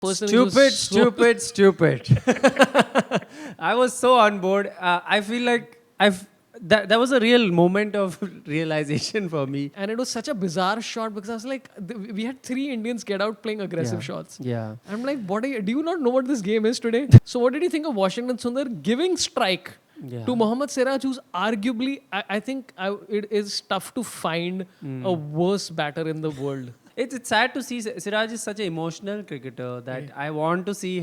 Personally, stupid. I was so on board. I feel like that was a real moment of realization for me. And it was such a bizarre shot because I was like, we had 3 Indians get out playing aggressive shots. Yeah. I'm like, do you not know what this game is today? So what did you think of Washington Sundar giving strike to Mohammad Siraj, who's arguably, I think it is tough to find a worse batter in the world. It's sad to see Siraj is such an emotional cricketer that I want to see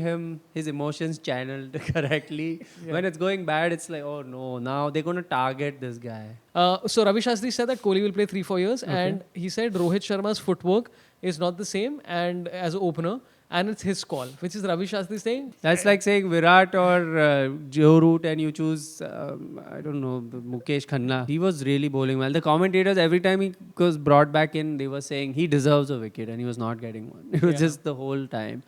his emotions channeled correctly. When it's going bad, it's like, oh no, now they're going to target this guy. So Ravi Shastri said that Kohli will play 3-4 years, and he said Rohit Sharma's footwork is not the same and as an opener, and it's his call, which is Ravi Shastri saying. That's like saying Virat or Joe Root and you choose, I don't know, Mukesh Khanna. He was really bowling well. The commentators, every time he was brought back in, they were saying he deserves a wicket and he was not getting one. It was just the whole time.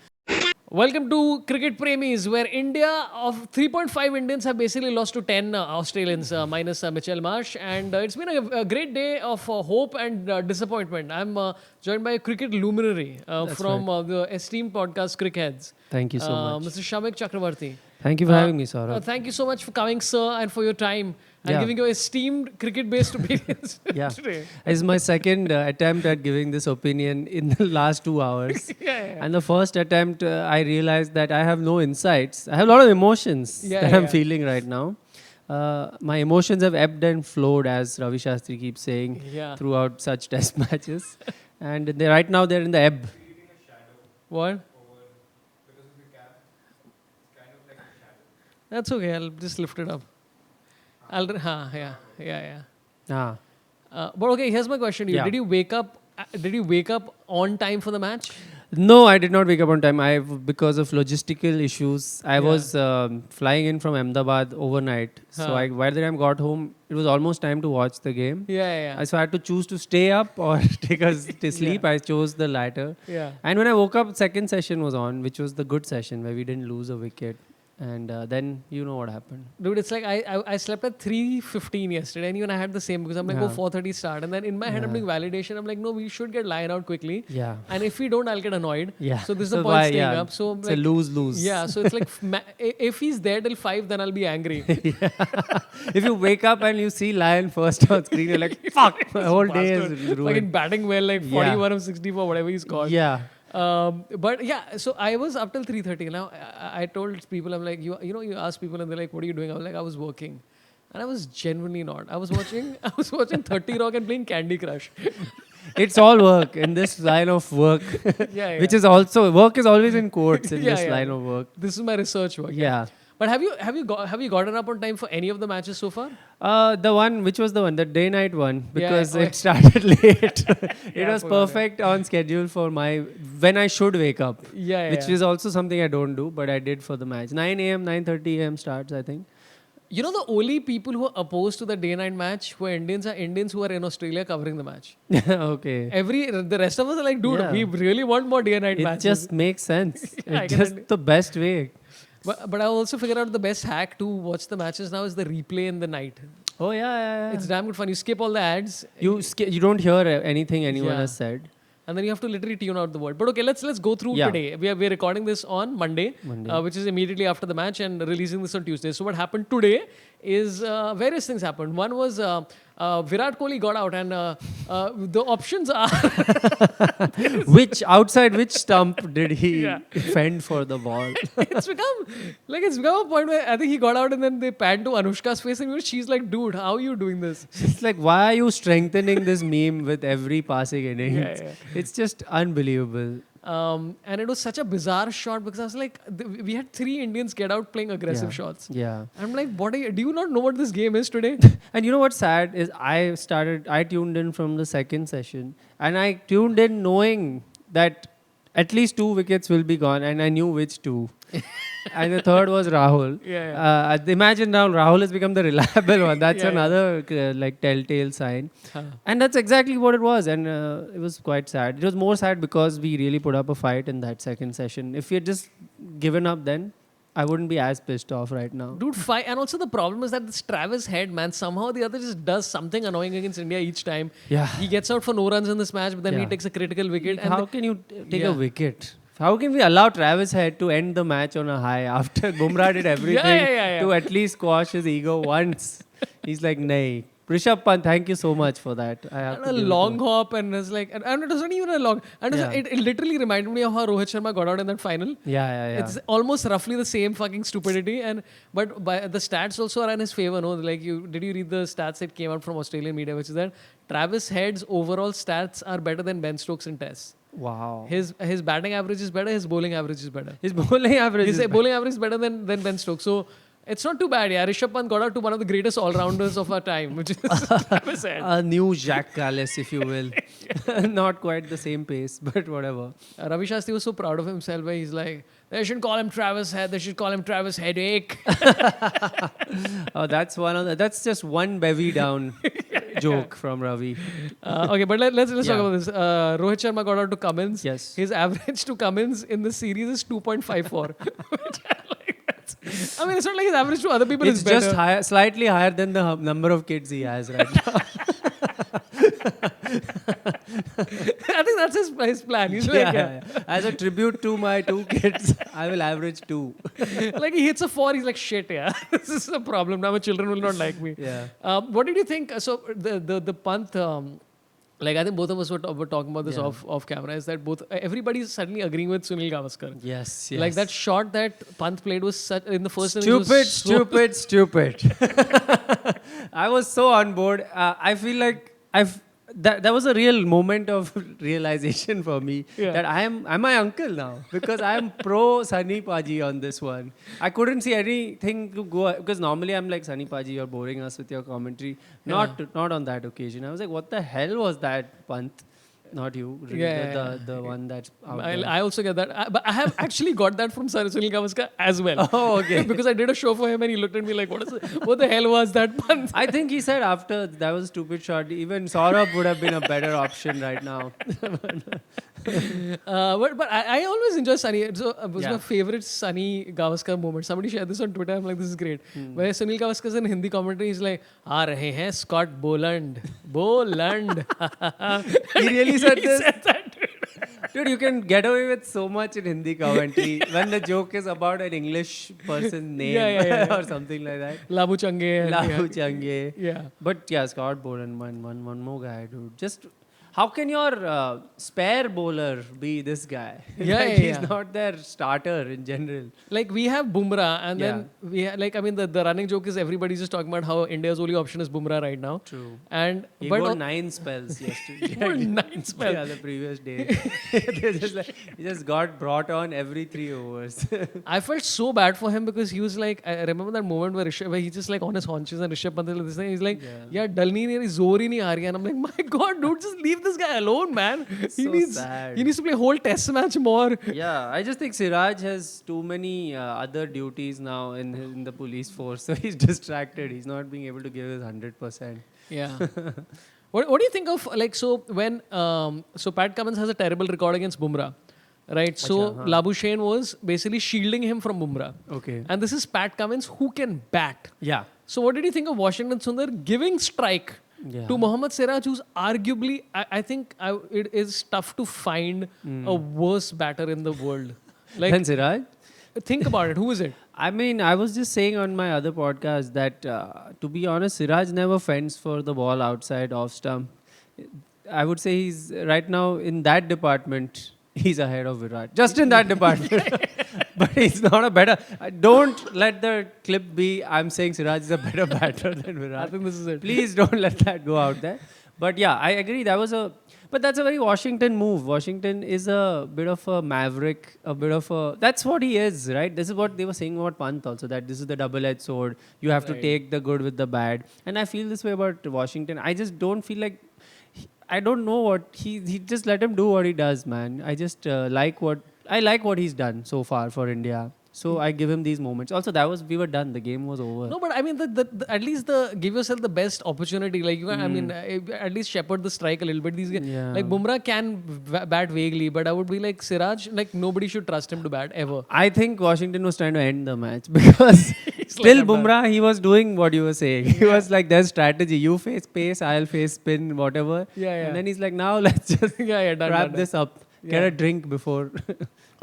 Welcome to Cricket Premis, where India of 3.5 Indians have basically lost to 10 Australians, minus Mitchell Marsh. And it's been a great day of hope and disappointment. I'm joined by a cricket luminary from the esteemed podcast Crickheads. Thank you so much. Mr. Shamik Chakrabarti. Thank you for having me, Sorabh. Thank you so much for coming, sir, and for your time and giving your esteemed cricket-based opinions today. It's my second attempt at giving this opinion in the last 2 hours. And the first attempt, I realized that I have no insights. I have a lot of emotions that I'm feeling right now. My emotions have ebbed and flowed, as Ravi Shastri keeps saying, throughout such test matches. And right now they're in the ebb. What? That's okay. I'll just lift it up. But okay, here's my question to you. Did you wake up? Did you wake up on time for the match? No, I did not wake up on time. Because of logistical issues, I was flying in from Ahmedabad overnight. So by the time I got home, it was almost time to watch the game. So I had to choose to stay up or take a sleep. I chose the latter. And when I woke up, second session was on, which was the good session where we didn't lose a wicket. And then you know what happened. Dude, it's like I slept at 3:15 yesterday, and even I had the same because I'm like, 4:30 start. And then in my head, I'm doing validation. I'm like, no, we should get line out quickly. And if we don't, I'll get annoyed. So this is the point staying up. So it's like, a lose-lose. So it's like, if he's there till 5, then I'll be angry. If you wake up and you see Lion first on screen, you're like, fuck, my whole day is ruined. Like in batting well, like 41 of 64, whatever he's called. But so I was up till 3:30. Now I told people, I'm like, you ask people and they're like, what are you doing? I was like, I was working, and I was genuinely not. I was watching 30 Rock and playing Candy Crush. It's all work in this line of work, which is also work is always in quotes in this line of work. This is my research work. But have you gotten up on time for any of the matches so far? Which was the one, the day-night one, because it started late. It was perfect on schedule for when I should wake up, which is also something I don't do, but I did for the match. 9 a.m., 9:30 a.m. starts, I think. You know, the only people who are opposed to the day-night match who are Indians who are in Australia covering the match. Okay. The rest of us are like, dude, we really want more day-night matches. It just makes sense. It's just the best way. But I also figured out the best hack to watch the matches now is the replay in the night. Oh yeah. It's damn good fun. You skip all the ads. You don't hear anything anyone has said. And then you have to literally tune out the word. But okay, let's go through today. We're recording this on Monday. Which is immediately after the match, and releasing this on Tuesday. So what happened today is various things happened. One was Virat Kohli got out, and the options are which stump did he fend for the ball? It's become a point where I think he got out, and then they panned to Anushka's face, and she's like, dude, how are you doing this? It's like, why are you strengthening this meme with every passing innings? It's just unbelievable. And it was such a bizarre shot because I was like, we had 3 Indians get out playing aggressive shots. I'm like, do you not know what this game is today? And you know what's sad is I tuned in from the second session, and I tuned in knowing that at least 2 wickets will be gone, and I knew which 2. And the third was Rahul. Imagine now Rahul has become the reliable one. That's another telltale sign. And that's exactly what it was. And it was quite sad. It was more sad because we really put up a fight in that second session. If we had just given up then, I wouldn't be as pissed off right now. Dude, fight. And also the problem is that this Travis Head, man, somehow the other just does something annoying against India each time. He gets out for no runs in this match, but then he takes a critical wicket. How can you take a wicket? How can we allow Travis Head to end the match on a high after Bumrah did everything to at least squash his ego once? He's like, nay. Rishabh Pant, thank you so much for that. I have And to a give it long to hop, and it's like, and it was not even a long. And it literally reminded me of how Rohit Sharma got out in that final. Yeah. It's almost roughly the same fucking stupidity, but by the stats also are in his favor. No, like did you read the stats that came out from Australian media, which is that Travis Head's overall stats are better than Ben Stokes in tests. Wow. His batting average is better. His bowling average is better. His bowling average. His bowling average is better than Ben Stokes. So it's not too bad. Yeah, Rishabh Pant got out to one of the greatest all-rounders of our time, which is Travis Head. A new Jacques Callis, if you will. Not quite the same pace, but whatever. Ravi Shastri was so proud of himself where he's like, they shouldn't call him Travis Head, they should call him Travis Headache. Oh, that's that's just one bevy down joke from Ravi. Okay, but let's talk about this. Rohit Sharma got out to Cummins. Yes. His average to Cummins in the series is 2.54. I mean, it's not like his average to other people It's is better. just higher, slightly higher than the number of kids he has right now. I think that's his plan. He's like, As a tribute to my 2 kids, I will average 2. like he hits a 4, he's like, shit, yeah. This is a problem. Now my children will not like me. Yeah. What did you think? So the Pant, like I think both of us were talking about this off camera, is that everybody's suddenly agreeing with Sunil Gavaskar. Yes. Like that shot that Pant played was such, in the first innings was Stupid. I was so on board. I feel like that was a real moment of realization for me that I'm my uncle now, because I am pro Sunny Paji on this one. I couldn't see anything to go, because normally I'm like, Sunny Paji, you're boring us with your commentary. Not on that occasion. I was like, what the hell was that, Pant? Not you. The one that's out there. I also get that. But I have actually got that from Sunil Gavaskar as well. Oh, okay. Because I did a show for him and he looked at me like, what the hell was that Pant? I think he said after that was a stupid shot, even Sorabh would have been a better option right now. But I always enjoy Sunny. So it was my favorite Sunny Gavaskar moment. Somebody shared this on Twitter. I'm like, this is great. Where Sunil Gavaskar is in Hindi commentary, he's like, "Aa rahe hain Scott Boland." He really said this? Said that, Dude, you can get away with so much in Hindi commentary when the joke is about an English person's name or something like that. Labuschagne. Yeah. But yeah, Scott Boland, one more guy, dude. Just how can your spare bowler be this guy? He's not their starter in general. Like we have Bumrah, and then we like, I mean, the running joke is everybody's just talking about how India's only option is Bumrah right now. True. And he got 9 spells yesterday. He got 9 spells. Yeah, the previous day. He just got brought on every 3 overs. I felt so bad for him because he was like, I remember that moment where he's just like on his haunches and Rishabh Pant like this thing. He's like, yeah, dalni nahi, zori nahi aa rahi. And I'm like, my God, dude, just leave this guy alone, man. He needs to play whole test match more. Yeah, I just think Siraj has too many other duties now in the police force, so he's distracted. He's not being able to give his 100%. Yeah. What do you think of, like, so when so Pat Cummins has a terrible record against Bumrah, right? So Labuschagne was basically shielding him from Bumrah. Okay. And this is Pat Cummins who can bat. Yeah. So what did you think of Washington Sundar giving strike to Mohammad Siraj, who's arguably, I think it is tough to find a worse batter in the world. Like, Then Siraj? Think about it. Who is it? I mean, I was just saying on my other podcast that, to be honest, Siraj never fends for the ball outside off stump. I would say he's right now in that department, he's ahead of Virat. Just in that department. But he's not a better. Don't let the clip be, I'm saying Siraj is a better batter than Virat. I think this is it. Please don't let that go out there. But yeah, I agree. But that's a very Washington move. Washington is a bit of a maverick, that's what he is, right? This is what they were saying about Pant also, that this is the double-edged sword. You have to take the good with the bad. And I feel this way about Washington. I just don't feel like, I don't know what, he just let him do what he does, man. I just like what he's done so far for India. So I give him these moments. Also, we were done. The game was over. No, but I mean, at least give yourself the best opportunity. Like, I mean, at least shepherd the strike a little bit. Like Bumrah can bat vaguely, but I would be like Siraj. Like nobody should trust him to bat ever. I think Washington was trying to end the match because till Bumrah, he was doing what you were saying. He was like, there's strategy. You face pace, I'll face spin, whatever. And then he's like, now let's just wrap this up. Get a drink before.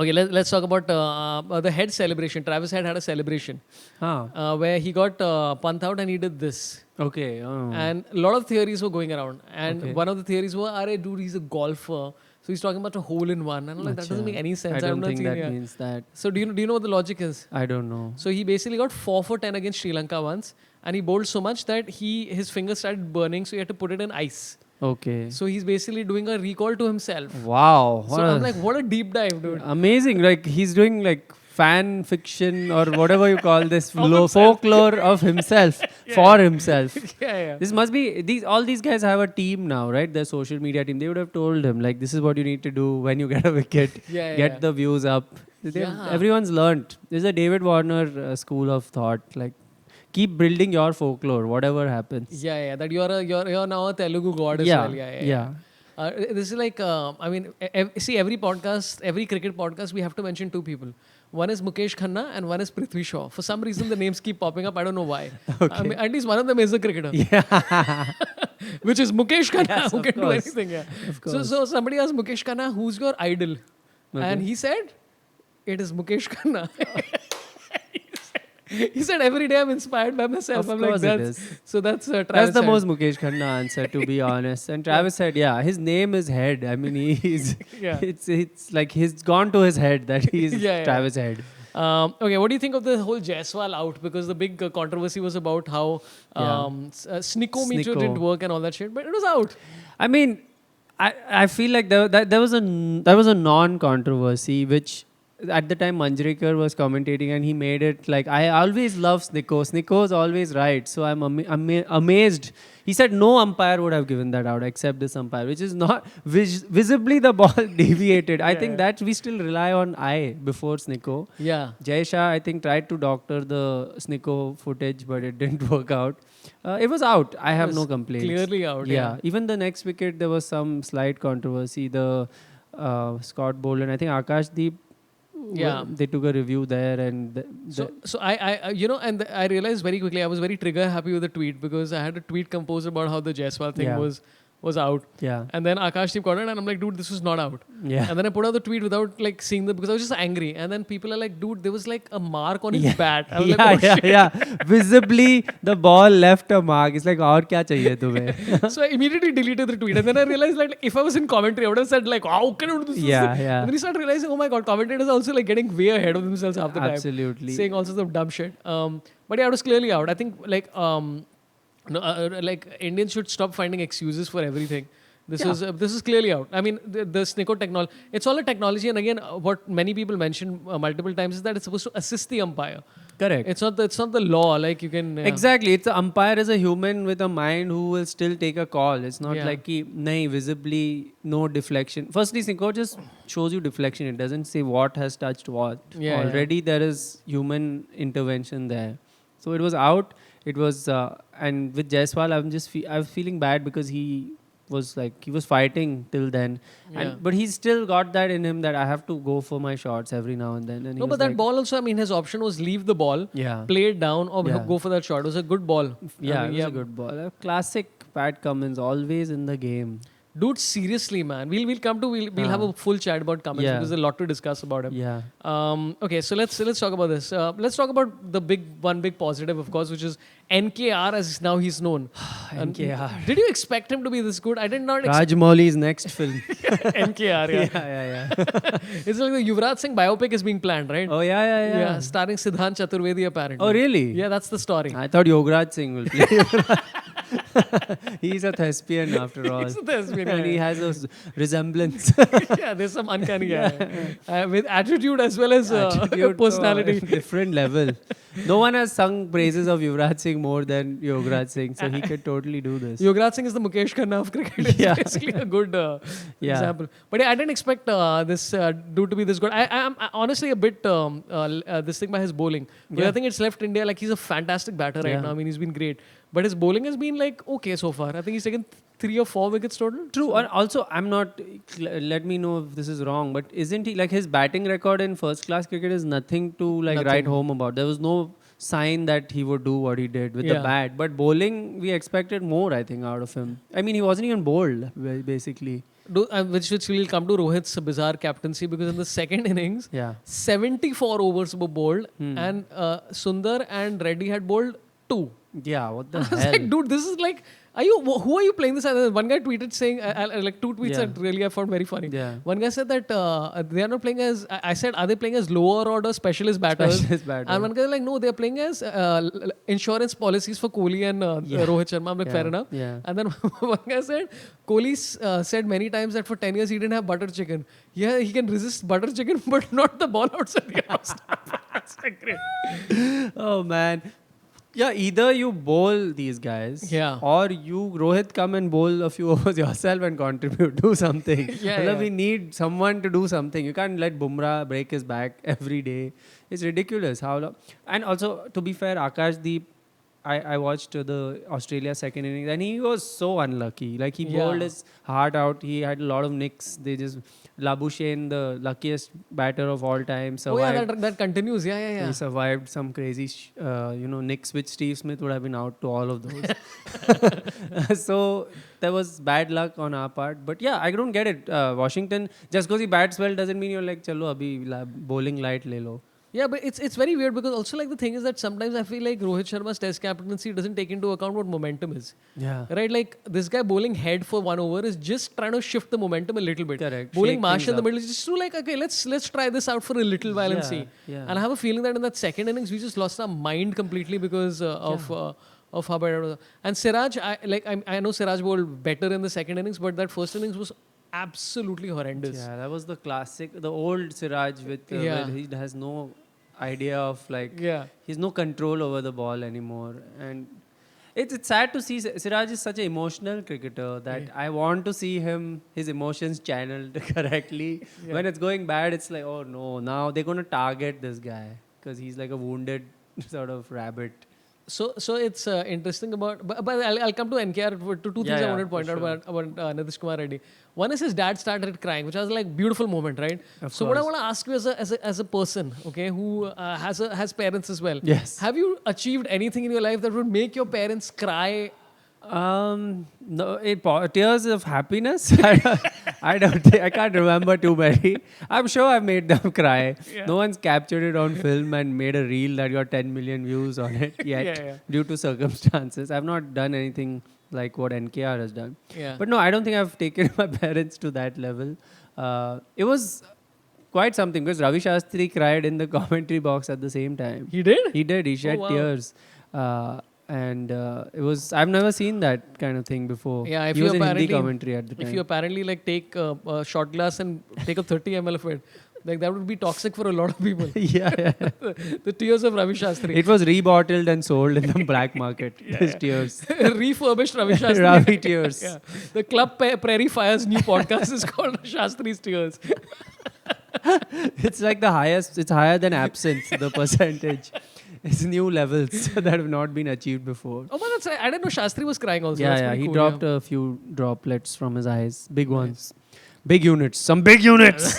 Okay, let's talk about the head celebration. Travis Head had a celebration where he got Pant out and he did this. Okay. And a lot of theories were going around. And Okay. one of the theories were, dude, he's a golfer. So he's talking about a hole in one. And I'm like, that doesn't make any sense. I don't I'm not think seeing that it. means that. So do you know what the logic is? I don't know. So he basically got 4 for 10 against Sri Lanka once. And he bowled so much that his fingers started burning. So he had to put it in ice. Okay. So he's basically doing a recall to himself. Wow. So I'm like, what a deep dive, dude. Amazing. Like he's doing like fan fiction or whatever you call this folklore of himself for himself. Yeah. This must be all these guys have a team now, right? Their social media team. They would have told him like, this is what you need to do when you get a wicket. Get the views up. Everyone's learnt. There's a David Warner school of thought. Like, keep building your folklore, whatever happens. Yeah. That you're now a Telugu god as well. Yeah. This is like, every podcast, every cricket podcast, we have to mention 2 people. One is Mukesh Khanna and one is Prithvi Shaw. For some reason, the names keep popping up. I don't know why. Okay. At least one of them is a cricketer. Yeah. Which is Mukesh Khanna, Yes, who can do course. anything. Yeah. Of course. So somebody asked Mukesh Khanna, who's your idol? And he said, it is Mukesh Khanna. He said, every day I'm inspired by myself. Of I'm course like, it is. So that's Travis That's the Head. most Mukesh Khanna answer, to be honest. And Travis said, yeah, his name is Head. I mean, he's it's like he's gone to his head that he's Travis Head. Okay, what do you think of the whole Jaiswal out? Because the big controversy was about how Snicko Meter didn't work and all that shit, but it was out. I mean, I feel like there was a non-controversy which at the time Manjrekar was commentating and he made it like, I always love Snicko. Snicko is always right. So I'm amazed. He said no umpire would have given that out except this umpire, which is not visibly the ball deviated. I think that we still rely on eye before Snicko. Yeah. Jay Shah, I think, tried to doctor the Snicko footage, but it didn't work out. It was out. I have no complaints. Clearly out. Yeah. Even the next wicket, there was some slight controversy. The Scott Boland, I think Akash Deep, they took a review there and so I and I realized very quickly I was very trigger happy with the tweet because I had a tweet composed about how the Jaiswal thing was out. Yeah. And then Akash Deep got it and I'm like, dude, this was not out. Yeah. And then I put out the tweet without like seeing because I was just angry. And then people are like, dude, there was like a mark on his bat. I was like, oh, shit. Visibly, the ball left a mark. It's like, aur kya chahiye tumhe? So I immediately deleted the tweet. And then I realized like if I was in commentary, I would have said like, how can you do this? Yeah. And then you start realizing, oh my God, commentators are also like getting way ahead of themselves half the time. Absolutely. Saying all sorts of dumb shit. But yeah, it was clearly out. I think like, like Indians should stop finding excuses for everything. This is clearly out. I mean, the Snicko technology, it's all a technology. And again, what many people mention multiple times is that it's supposed to assist the umpire. Correct. It's not the law. Like you can exactly. It's the umpire is a human with a mind who will still take a call. It's not like nahi, visibly no deflection. Firstly, Snicko just shows you deflection. It doesn't say what has touched what. Already there is human intervention there. So it was out. It was and with Jaiswal, I was feeling bad because he was fighting till then, but he's still got that in him that I have to go for my shots every now and then. And but that ball also, I mean, his option was leave the ball, play it down, or go for that shot. It was a good ball. Yeah, it was a good ball. A classic Pat Cummins, always in the game. Dude, seriously, man. We'll have a full chat about Cummins because there's a lot to discuss about him. Yeah. Okay, so let's talk about this. Let's talk about the one big positive, of course, which is NKR as now he's known. NKR. Did you expect him to be this good? I did not. Rajmouli's next film. NKR. Yeah. It's like the Yuvraj Singh biopic is being planned, right? Oh yeah. Starring Siddhant Chaturvedi apparently. Oh really? Yeah, that's the story. I thought Yograj Singh will play. He's a thespian after all. He's a thespian. And he has a resemblance. Yeah, there's some uncanny with attitude as well as personality. Different level. No one has sung praises of Yuvraj Singh more than Yograj Singh, so he could totally do this. Yuvraj Singh is the Mukesh Khanna of cricket. It's basically a good example. But I didn't expect this dude to be this good. I'm honestly a bit this thing by his bowling. But I think it's left India like he's a fantastic batter right now. I mean, he's been great. But his bowling has been like okay so far. I think he's taken 3 or 4 wickets total. True. And also, I'm not. Let me know if this is wrong. But isn't he like his batting record in first class cricket is nothing to write home about. There was no sign that he would do what he did with the bat. But bowling, we expected more. I think out of him. I mean, he wasn't even bowled basically. Which will come to Rohit's bizarre captaincy, because in the second innings, Yeah. 74 overs were bowled, and Sundar and Reddy had bowled 2. Yeah, what the I was hell? like, dude, this is like, who are you playing this? And one guy tweeted saying, like 2 tweets Yeah. that really I found very funny. Yeah. One guy said that they are not playing as, I said, are they playing as lower order specialist batters? Specialist batters. And one guy was like, no, they're playing as insurance policies for Kohli and Rohit Sharma. I'm like, fair enough. Yeah. And then one guy said, Kohli said many times that for 10 years he didn't have butter chicken. Yeah, he can resist butter chicken, but not the ball outside the house. That's like great. Oh man. Yeah, either you bowl these guys, Yeah. or you, Rohit, come and bowl a few overs yourself and contribute. Do something. Yeah. We need someone to do something. You can't let Bumrah break his back every day. It's ridiculous. How long? And also, to be fair, Akash Deep, I watched the Australia second innings and he was so unlucky. Like he bowled his heart out. He had a lot of nicks. They just Labuschagne, the luckiest batter of all time, survived. Oh yeah, that continues. Yeah. He survived some crazy, nicks which Steve Smith would have been out to all of those. So there was bad luck on our part. But yeah, I don't get it. Washington, just because he bats well doesn't mean you're like, chalo, abhi bowling light le lo. Yeah, but it's very weird, because also like the thing is that sometimes I feel like Rohit Sharma's test captaincy doesn't take into account what momentum is. Yeah. Right? Like this guy bowling head for 1 over is just trying to shift the momentum a little bit. Correct. Bowling Shake Marsh things in the up. middle is just to like, okay, let's try this out for a little while and see. Yeah. And I have a feeling that in that second innings we just lost our mind completely because of how bad it was. And Siraj, I know Siraj bowled better in the second innings, but that first innings was absolutely horrendous. Yeah, that was the classic, the old Siraj with where he has no idea of he's no control over the ball anymore. And it's sad to see Siraj is such an emotional cricketer that I want to see his emotions channeled correctly. When it's going bad, it's like, oh no, now they're going to target this guy because he's like a wounded sort of rabbit. So it's interesting about, but I'll come to NKR for two things I wanted to point out about Nitish Kumar Reddy. One is his dad started crying, which was like beautiful moment, right? So what I want to ask you as a person, okay, who has parents as well. Yes. Have you achieved anything in your life that would make your parents cry? No, tears of happiness. I don't think, I can't remember too many. I'm sure I've made them cry. Yeah. No one's captured it on film and made a reel that got 10 million views on it yet due to circumstances. I've not done anything like what NKR has done. Yeah. But no, I don't think I've taken my parents to that level. It was quite something because Ravi Shastri cried in the commentary box at the same time. He did? He did. He shed tears. And it was, I've never seen that kind of thing before. Yeah, if he you was in Hindi apparently- commentary at the time. If you apparently like take a shot glass and take a 30 ml of it, like that would be toxic for a lot of people. yeah. The tears of Ravi Shastri. It was rebottled and sold in the black market. His tears. Refurbished Ravi Shastri. Ravi tears. Yeah. The Club Prairie Fire's new podcast is called Shastri's Tears. It's like the highest, it's higher than absence, the percentage. It's new levels that have not been achieved before. Oh, but that's right. I didn't know Shastri was crying also. Yeah, That's yeah. pretty He cool, dropped a few droplets from his eyes. Big ones. Big units. Some big units.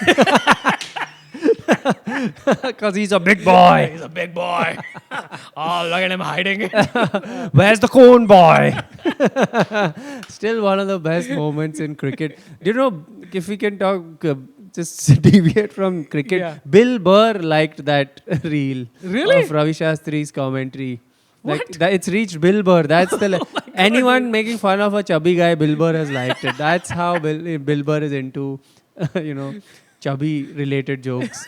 Because he's a big boy. He's a big boy. Oh, look at him hiding. Where's the cone boy? Still one of the best moments in cricket. Do you know, if we can talk, just deviate from cricket, Yeah. Bill Burr liked that reel Really? of Ravi Shastri's commentary. Like that, it's reached Bill Burr. That's the anyone making fun of a chubby guy, Bill Burr has liked it. That's how Bill Burr is into, chubby related jokes.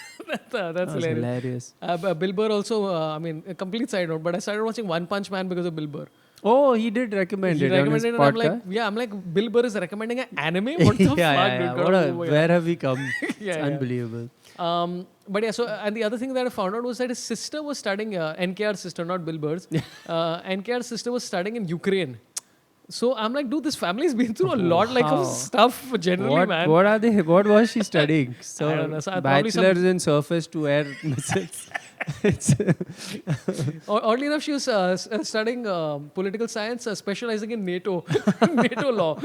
That's hilarious. Bill Burr also, a complete side note, but I started watching One Punch Man because of Bill Burr. Oh, he did recommend He it on his recommended it, and podcast. I'm like, Bill Burr is recommending an anime? What the fuck, dude? Where have we come? It's Yeah. unbelievable. But yeah, so and the other thing that I found out was that his sister was studying, NKR's sister, not Bill Burr's. NKR's sister was studying in Ukraine. So I'm like, dude, this family's been through a lot of stuff generally, man. What are they? What was she studying? So, I don't know. So probably bachelor's in surface to air missiles. Oddly enough, she was studying political science, specializing in NATO, NATO law.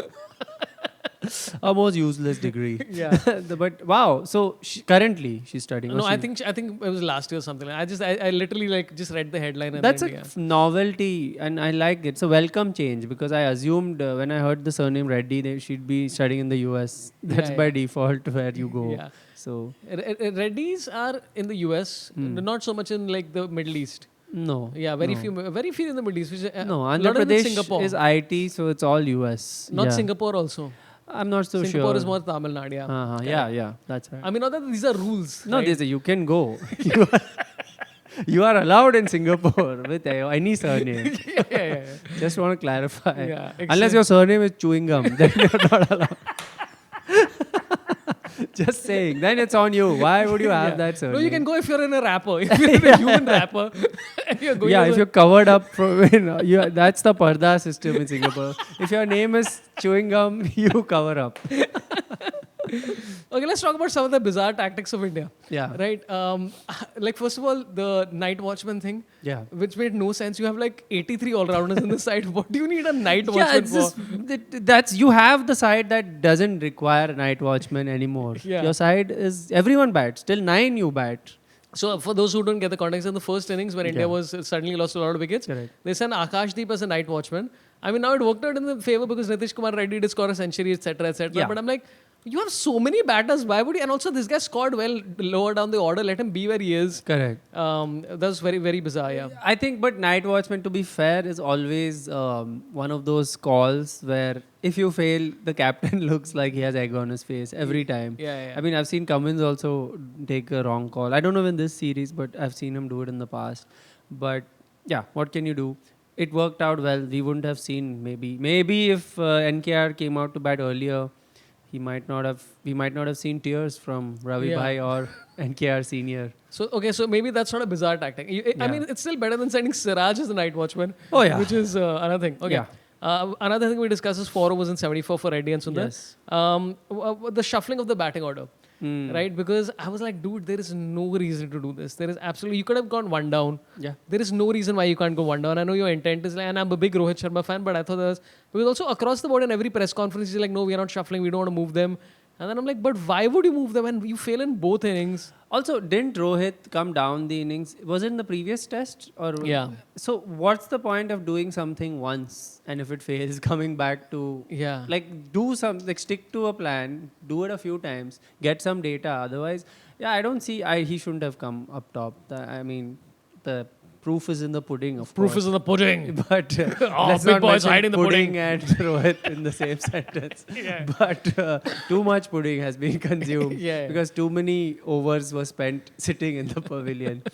A most useless degree. Yeah. But wow. So currently she's studying. or No, I she- think it was last year or something. I literally like just read the headline and That's then, a yeah. novelty, and I like it. It's a welcome change because I assumed when I heard the surname Reddy, she'd be studying in the US. That's Yeah, by yeah. default where you go. Yeah. So Reddies are in the US, not so much in like the Middle East. no. Yeah, very few in the Middle East. Which, No, a Andhra lot of them in Pradesh Singapore. is IT, so it's all US. Not yeah. Singapore also. I'm not so Singapore sure. is more Tamil Nadu. Yeah. Yeah, that's right. I mean, not that these are rules. No, right? you can go. You are allowed in Singapore with any surname. yeah. Just want to clarify. Yeah, Unless your surname is chewing gum, then you're not allowed. Just saying. Then it's on you. Why would you have that surname? No, you can go if you're in a rapper. If you're in a human rapper. and you're going Yeah, to if the- you're covered up from, that's the parda system in Singapore. If your name is chewing gum, you cover up. Okay, let's talk about some of the bizarre tactics of India. Yeah. Right? Like, first of all, the night watchman thing, Yeah. which made no sense. You have like 83 all rounders on the side. What do you need a night Yeah, watchman it's for? that's you have the side that doesn't require a night watchman anymore. Yeah. Your side is everyone bats. Till 9 you bat. So, for those who don't get the context, in the first innings when India was suddenly lost a lot of wickets, Correct. they sent Akash Deep as a night watchman. I mean, now it worked out in the favor because Nitish Kumar Reddy did score a century, etc., etc. Yeah. But I'm like, you have so many batters. Why would you? And also, this guy scored well lower down the order. Let him be where he is. Correct. That's very, very bizarre. Yeah. I think, but night watchman, to be fair, is always one of those calls where if you fail, the captain looks like he has egg on his face every time. Yeah. I mean, I've seen Cummins also take a wrong call. I don't know in this series, but I've seen him do it in the past. But yeah, what can you do? It worked out well. We wouldn't have seen maybe if NKR came out to bat earlier, we might not have seen tears from Ravi Yeah. Bhai or NKR senior. So maybe that's not a bizarre tactic. I Yeah. mean, it's still better than sending Siraj as the night watchman. Oh, yeah. Which is another thing. Okay. Yeah. Another thing we discussed is 4 overs in 74 for Reddy and Sundar. Yes. The shuffling of the batting order. Hmm. Right? Because I was like, dude, there is no reason to do this. There is absolutely, you could have gone one down. Yeah. There is no reason why you can't go one down. I know your intent is like, and I'm a big Rohit Sharma fan, but I thought there was, because also across the board in every press conference, he's like, no, we are not shuffling, we don't want to move them. And then I'm like, but why would you move them? And you fail in both innings. Also, didn't Rohit come down the innings? Was it in the previous test? Yeah. So, what's the point of doing something once and if it fails, coming back to. Yeah. Like, stick to a plan, do it a few times, get some data. Otherwise, yeah, I don't see. He shouldn't have come up top. I mean, the proof is in the pudding, of Proof course. is in the pudding. But let's big not boys mention hiding the pudding. and Rohit in the same sentence. Yeah. But too much pudding has been consumed Yeah. because too many overs were spent sitting in the pavilion.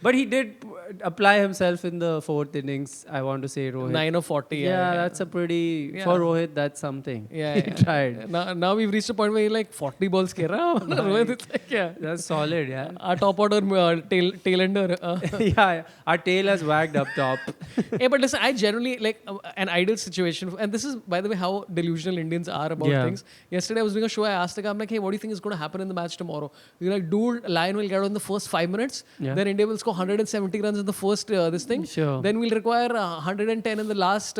But he did apply himself in the 4th innings. I want to say Rohit. 9 of 40. Yeah, that's a pretty Yeah. for Rohit. That's something. Yeah, He tried. Now we've reached a point where you're like 40 balls kera. Rohit, it's like, yeah. That's solid. Yeah. Our top order tail-ender. Yeah. Our tail has wagged up top. Hey, but listen, I generally like an ideal situation, and this is, by the way, how delusional Indians are about Yeah. things. Yesterday, I was doing a show. I asked the guy, I'm like, hey, what do you think is going to happen in the match tomorrow? You're like, dude, Lion will get out in the first 5 minutes. Yeah. Then India will score 170 runs in the first this thing. Sure. Then we'll require 110 in the last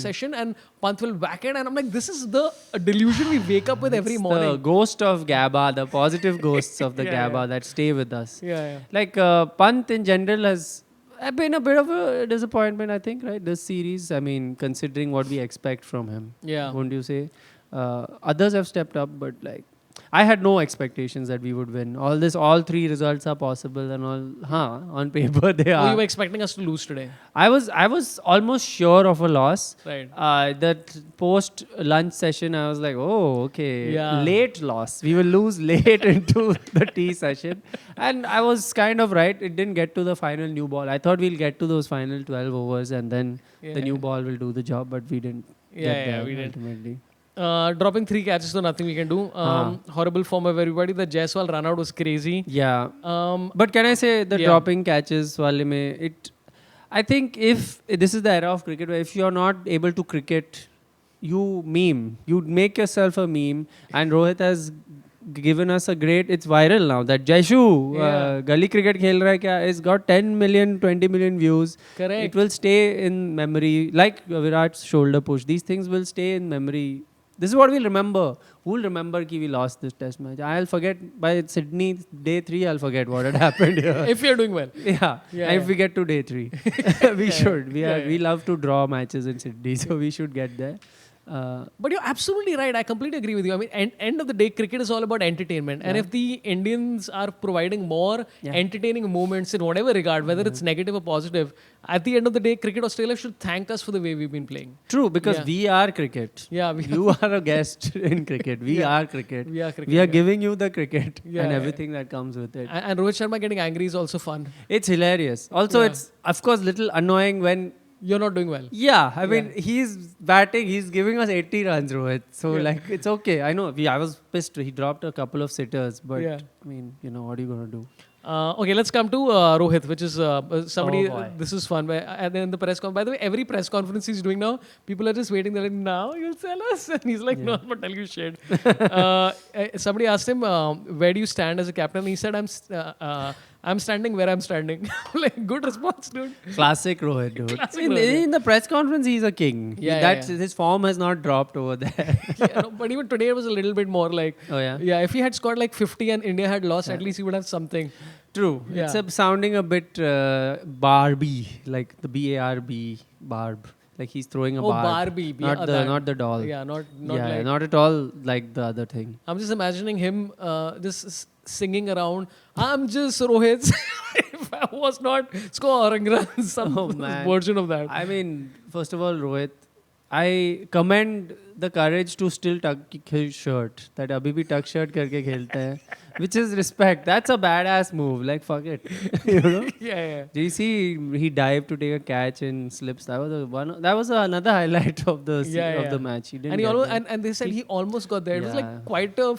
session, and Pant will whack it. And I'm like, this is the delusion we wake up with every It's morning. the ghost of GABA, the positive ghosts of the Yeah, GABA that stay with us. Yeah. Like Pant in general has been a bit of a disappointment, I think, right? This series, I mean, considering what we expect from him. Yeah. Wouldn't you say? Others have stepped up, but like, I had no expectations that we would win. All 3 results are possible and on paper they Oh, are. you were expecting us to lose today. I was almost sure of a loss. Right. That post lunch session, I was like, oh, okay, Yeah. late loss. We will lose late into the tea session, and I was kind of right. It didn't get to the final new ball. I thought we'll get to those final 12 overs, and then Yeah. the new ball will do the job. But we didn't. Yeah, get there we didn't. ultimately. Dropping 3 catches, so nothing we can do. Horrible form of everybody. The Jaiswal run out was crazy. Yeah. Um, But can I say the Yeah. dropping catches, wale mein, I think if this is the era of cricket where if you're not able to cricket, you meme. You make yourself a meme. And Rohit has given us a great, it's viral now, that Jaishu, Yeah. Gully cricket khel raha hai kya, it's got 10 million, 20 million views. Correct. It will stay in memory, like Virat's shoulder push. These things will stay in memory This is what we'll remember. Who'll remember कि we lost this test match? I'll forget by Sydney day 3. I'll forget what had happened here. If you're doing well. Yeah. And if we get to day 3, we should. We love to draw matches in Sydney, so we should get there. But you're absolutely right. I completely agree with you. I mean, end of the day, cricket is all about entertainment. And if the Indians are providing more entertaining moments in whatever regard, whether it's negative or positive, at the end of the day, Cricket Australia should thank us for the way we've been playing. True, because we are cricket. Yeah, you are a guest in cricket. We are cricket. We are cricket. We are giving you the cricket and everything that comes with it. And Rohit Sharma getting angry is also fun. It's hilarious. Also, it's of course little annoying when you're not doing well. Yeah, I mean, he's batting, he's giving us 80 runs, Rohit. So, like, it's okay. I know, I was pissed. He dropped a couple of sitters, but, I mean, you know, what are you going to do? Okay, let's come to Rohit, which is somebody, this is fun. And then the press conference, by the way, every press conference he's doing now, people are just waiting. They're like, now you'll tell us. And he's like, no, I'm not telling you shit. Somebody asked him, where do you stand as a captain? He said, I'm standing where I'm standing. Like, good response, dude. Classic Rohit, dude. Classic in the press conference, he's a king. His form has not dropped over there. But even today, it was a little bit more like, if he had scored like 50 and India had lost, at least he would have something. True. It's sounding a bit Barbie, like the B-A-R-B, Barb. Like he's throwing a barb. Barbie. Not the doll. Yeah, not at all like the other thing. I'm just imagining him just singing around, I'm just Rohit. If I was not scoring runs, some version of that. I mean, first of all, Rohit, I commend the courage to still tuck his shirt. That abhi bhi tuck shirt karke khelta hai. Which is respect. That's a badass move. Like, fuck it. You know? Do you see he dived to take a catch and slips? That was another highlight of the match. He didn't and they said he almost got there. It was like quite a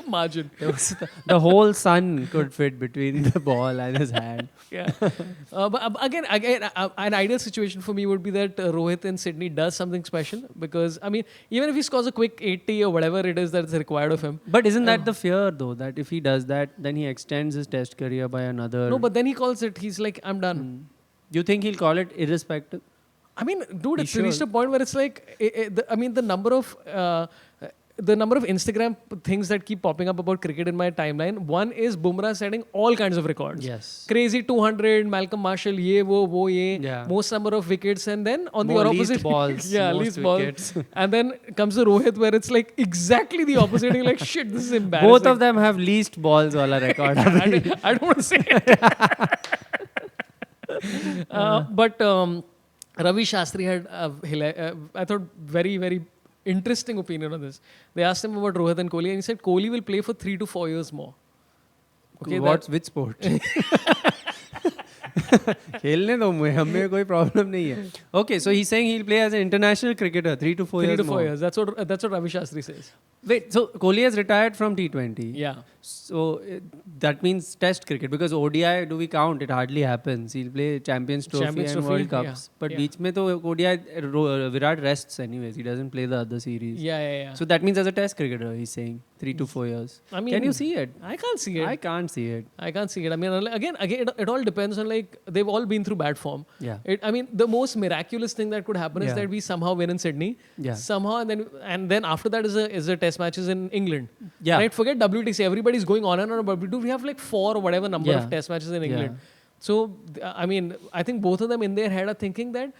margin. The whole sun could fit between the ball and his hand. But again, an ideal situation for me would be that Rohit in Sydney does something special, because I mean, even if he scores a quick 80 or whatever it is that's required of him. But isn't that the fear though, that if he does that, then he extends his test career by another? No, but then he calls it. He's like, I'm done. You think he'll call it irrespective? I mean, dude, it's reached a point where it's like, the number of Instagram things that keep popping up about cricket in my timeline. One is Bumrah setting all kinds of records. Yes. Crazy 200, Malcolm Marshall, most number of wickets, and then on the opposite, least balls. Least balls. And then comes the Rohit, where it's like exactly the opposite. You're like, shit, this is embarrassing. Both of them have least balls wala record. I don't want to say it. But Ravi Shastri had, I thought, very, very interesting opinion on this. They asked him about Rohit and Kohli, and he said Kohli will play for 3 to 4 years more. Okay, which sport? खेलने दो मुझे, हमें कोई problem नहीं है. Okay, so he's saying he'll play as an international cricketer 3 to 4 years. 3 to 4 years. That's what Ravi Shastri says. Wait, so Kohli has retired from T20. Yeah. So that means Test cricket, because ODI, do we count? It hardly happens. He'll play Champions Trophy and World Cups. But beech mein to ODI, Virat rests anyways. He doesn't play the other series. Yeah. So that means as a Test cricketer, he's saying 3 to 4 years. I mean, can you see it? I can't see it. I can't see it. I mean, again, it all depends on, like, they've all been through bad form. Yeah. I mean, the most miraculous thing that could happen is that we somehow win in Sydney. Yeah. Somehow, and then after that is a Test matches in England. Yeah. Right? Forget WTC. Everybody's going on and on about WTC. We have like 4 or whatever number of Test matches in England. So, I mean, I think both of them in their head are thinking that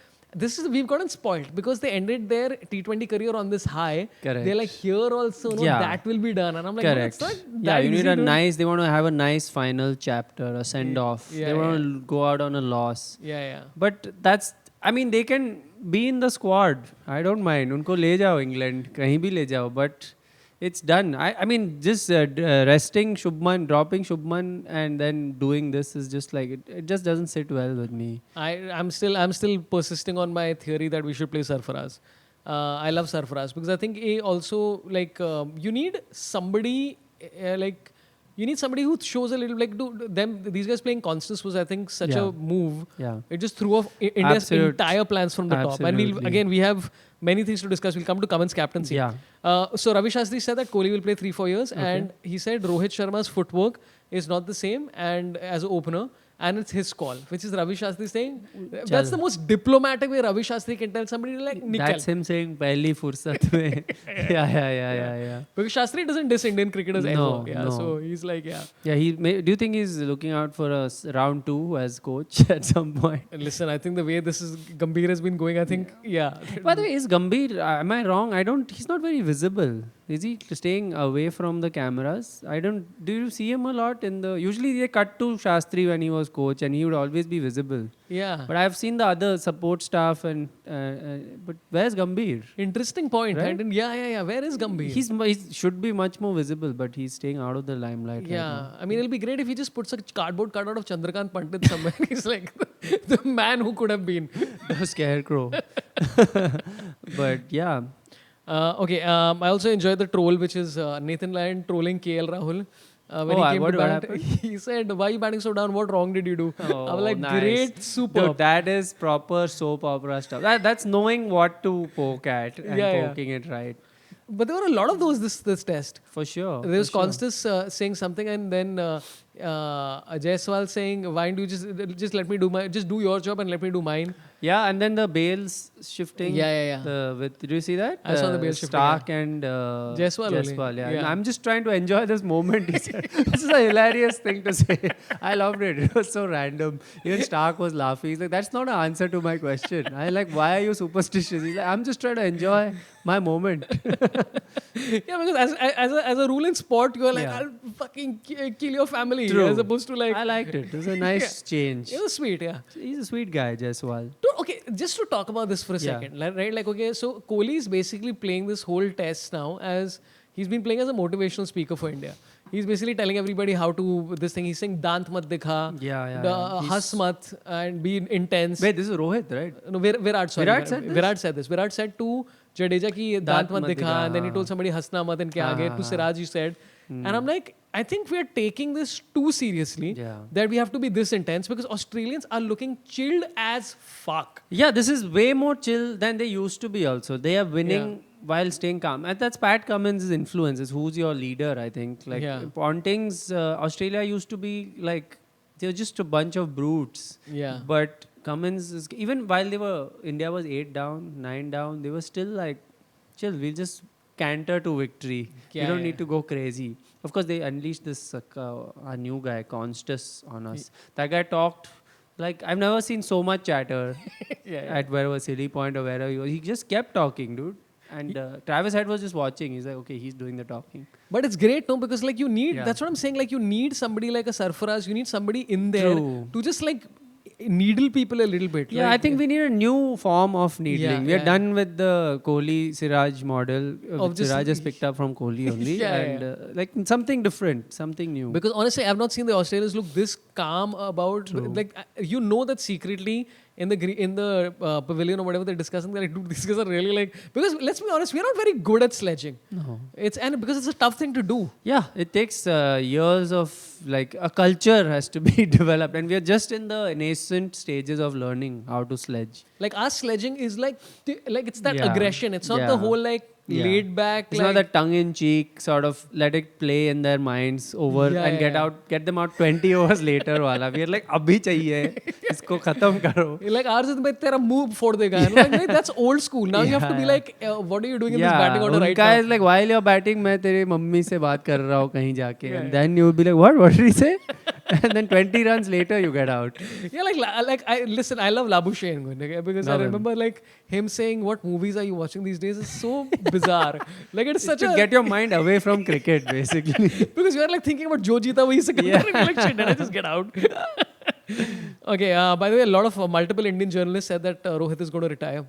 we've gotten spoiled, because they ended their T20 career on this high. Correct. They're like, here also, that will be done. And I'm like, correct. No, it's not you need easy, they want to have a nice final chapter, a send-off. They want to go out on a loss. But they can be in the squad. I don't mind. Unko le jao England, kahin bhi le jao. But it's done. I mean, just resting Shubman, dropping Shubman, and then doing this is just like, it just doesn't sit well with me. I'm still persisting on my theory that we should play Sarfaraz. I love Sarfaraz because I think also, like, you need somebody who shows a little, like, these guys playing Konstas was, I think, such a move. Yeah. It just threw off India's entire plans from the top. And we have many things to discuss. We'll come to Cummins' captaincy. Yeah. So Ravi Shastri said that Kohli will play 3-4 years, and he said Rohit Sharma's footwork is not the same and as an opener. And it's his call, which is Ravi Shastri saying, that's the most diplomatic way Ravi Shastri can tell somebody like, Nikal. That's him saying, "Pehli fursat mein." Yeah. Because Shastri doesn't diss Indian cricketers No, ever. Yeah, no. so he's like, yeah. Yeah, do you think he's looking out for a round 2 as coach at some point? And listen, I think the way this is Gambhir has been going, I think, yeah. By the way, is Gambhir, am I wrong? He's not very visible. Is he staying away from the cameras? Do you see him a lot usually they cut to Shastri when he was coach and he would always be visible. Yeah. But I've seen the other support staff but where's Gambhir? Interesting point. Right? Yeah. Where is Gambhir? He should be much more visible, but he's staying out of the limelight. Yeah, right now. I mean, it'll be great if he just puts a cardboard cutout of Chandrakant Pandit somewhere. He's like the man who could have been. The scarecrow. But yeah. Okay, I also enjoyed the troll, which is Nathan Lyon trolling KL Rahul. When he came what to bat, happened? he said, "Why are you batting so down? What wrong did you do?" I was like, nice. "Great, super." Dude, that is proper soap opera stuff. That's knowing what to poke at and poking it right. But there were a lot of those this test. For sure. There was Konstas saying something, and then Jaiswal saying, "Why don't you just let me do your job and let me do mine?" Yeah, and then the Bales shifting. Yeah. Did you see that? I saw the Bales shifting. Stark and Jaiswal. Yeah. Yeah. I'm just trying to enjoy this moment. He said. This is a hilarious thing to say. I loved it. It was so random. Even Stark was laughing. He's like, "That's not an answer to my question." I like, "Why are you superstitious?" He's like, "I'm just trying to enjoy my moment." Yeah, because as a rule in sport, you are like, Yeah. "I'll fucking kill your family," True. as opposed to like. I liked it. It was a nice change. It was sweet, yeah. He's a sweet guy, Jaiswal. Dude, okay, just to talk about this for a Yeah. second, right? Like, okay, so Kohli is basically playing this whole test now as he's been playing as a motivational speaker for India. He's basically telling everybody how to this thing. He's saying "Dant mat dikha," Yeah. "Has mat," and be intense. Wait, this is Rohit, right? No, Virat, sorry. Virat said this? Virat said this. Virat said to Jadeja ki "Dant mat dikha," and then he told somebody "Hasna mat," and kya aage. To Siraj he said. And I'm like, I think we are taking this too seriously. Yeah. That we have to be this intense because Australians are looking chilled as fuck. Yeah, this is way more chill than they used to be also. They are winning while staying calm. And that's Pat Cummins' influence. Is who's your leader, I think. Like Ponting's Australia used to be like, they were just a bunch of brutes. Yeah. But Cummins is, even while India was 8 down, 9 down, they were still like, chill, we'll just canter to victory. You don't need to go crazy. Of course, they unleashed this a new guy, Konstas, on us. That guy talked like, I've never seen so much chatter at wherever Silly Point or wherever he was. He just kept talking, dude. And Travis Head was just watching. He's like, okay, he's doing the talking. But it's great, no? Because like you need, that's what I'm saying, like you need somebody like a Sarfaraz, you need somebody in there to just like needle people a little bit. Yeah, like, I think we need a new form of needling. We are done with the Kohli Siraj model, which Siraj has picked up from Kohli only, like something different, something new. Because honestly, I've not seen the Australians look this calm about like you know that secretly in the pavilion or whatever they're discussing, they're like, dude, these guys are really like, because let's be honest, we're not very good at sledging. No. Because it's a tough thing to do. Yeah, it takes years of like a culture has to be developed, and we are just in the nascent stages of learning how to sledge. Like our sledging is like it's that aggression. It's not the whole like laid back. It's like, not that tongue in cheek sort of let it play in their minds over and get them out 20 overs later. Wala. We are like, abhi chahiye, isko khatam karo. Like ours is like tera move for dega. Like, that's old school. Now you have to be like, what are you doing in this batting order right now? Is like, while you're batting, मैं तेरे mummy से बात कर रहा हूँ कहीं जाके. And then you will be like, what did he say? And then 20 runs later you get out. Yeah, I love Labuschagne because I remember like him saying, "What movies are you watching these days?" It's so bizarre. Like it's such to get your mind away from cricket, basically. Because you're like thinking about Jo Jeeta wahi Sikandar, and you're like, shit, did I just get out? Okay, by the way, a lot of multiple Indian journalists said that Rohit is going to retire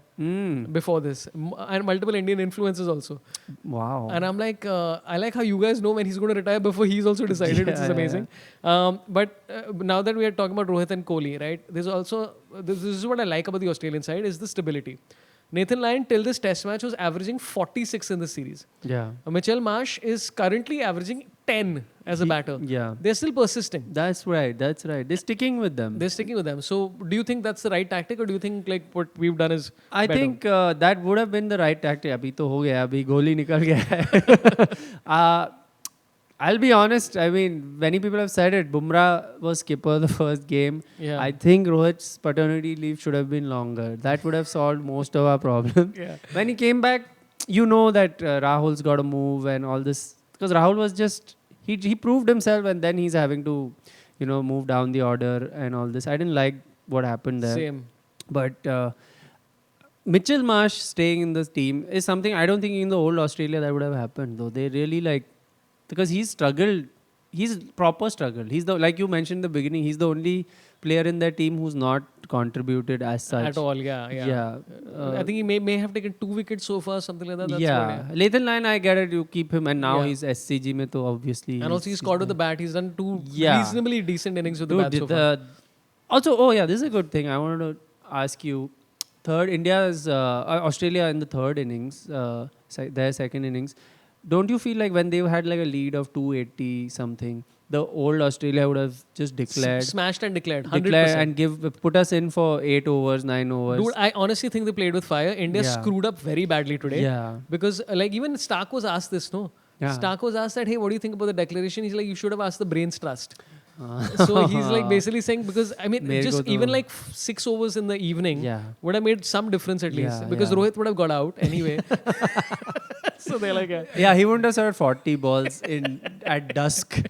before this, and multiple Indian influencers also. Wow. And I'm like, I like how you guys know when he's going to retire before he's also decided, which is amazing. But now that we are talking about Rohit and Kohli, right? There's also, this is what I like about the Australian side, is the stability. Nathan Lyon till this test match was averaging 46 in the series. Yeah. Mitchell Marsh is currently averaging 10 as a batter. Yeah. They're still persisting. That's right. They're sticking with them. So do you think that's the right tactic, or do you think like what we've done is I better? think that would have been the right tactic. Abhi to ho gaya, abhi goali nikal gaya hai. I'll be honest. I mean, many people have said it. Bumrah was skipper the first game. Yeah. I think Rohit's paternity leave should have been longer. That would have solved most of our problems. Yeah. When he came back, you know that Rahul's got to move and all this. Because Rahul was just, he proved himself and then he's having to, move down the order and all this. I didn't like what happened there. Same. But Mitchell Marsh staying in this team is something I don't think in the old Australia that would have happened, though. They really because he's struggled. He's proper struggled. He's like you mentioned in the beginning, he's the only player in their team who's not contributed as such. At all, yeah. I think he may have taken 2 wickets so far, something like that. That's what, Lathan Line, I get it. You keep him, and now Yeah. he's SCG mein, so obviously. And also he scored with the bat. He's done 2 Yeah. reasonably decent innings with the Dude, bat so far. also, this is a good thing. I wanted to ask you. Australia in the third innings, their second innings. Don't you feel like when they had like a lead of 280 something, the old Australia would have just declared, Smashed and declared. 100%. and put us in for 8 overs, 9 overs? Dude, I honestly think they played with fire. India Yeah. screwed up very badly today. Yeah. Because even Stark was asked this, no? Yeah. Stark was asked that, hey, what do you think about the declaration? He's like, you should have asked the brains trust. So he's like basically saying, because I mean, Mere just ko to- even like 6 overs in the evening Yeah. would have made some difference at least. Yeah, Because yeah. Rohit would have got out anyway. So they're like, Yeah, he wouldn't have served 40 balls at dusk.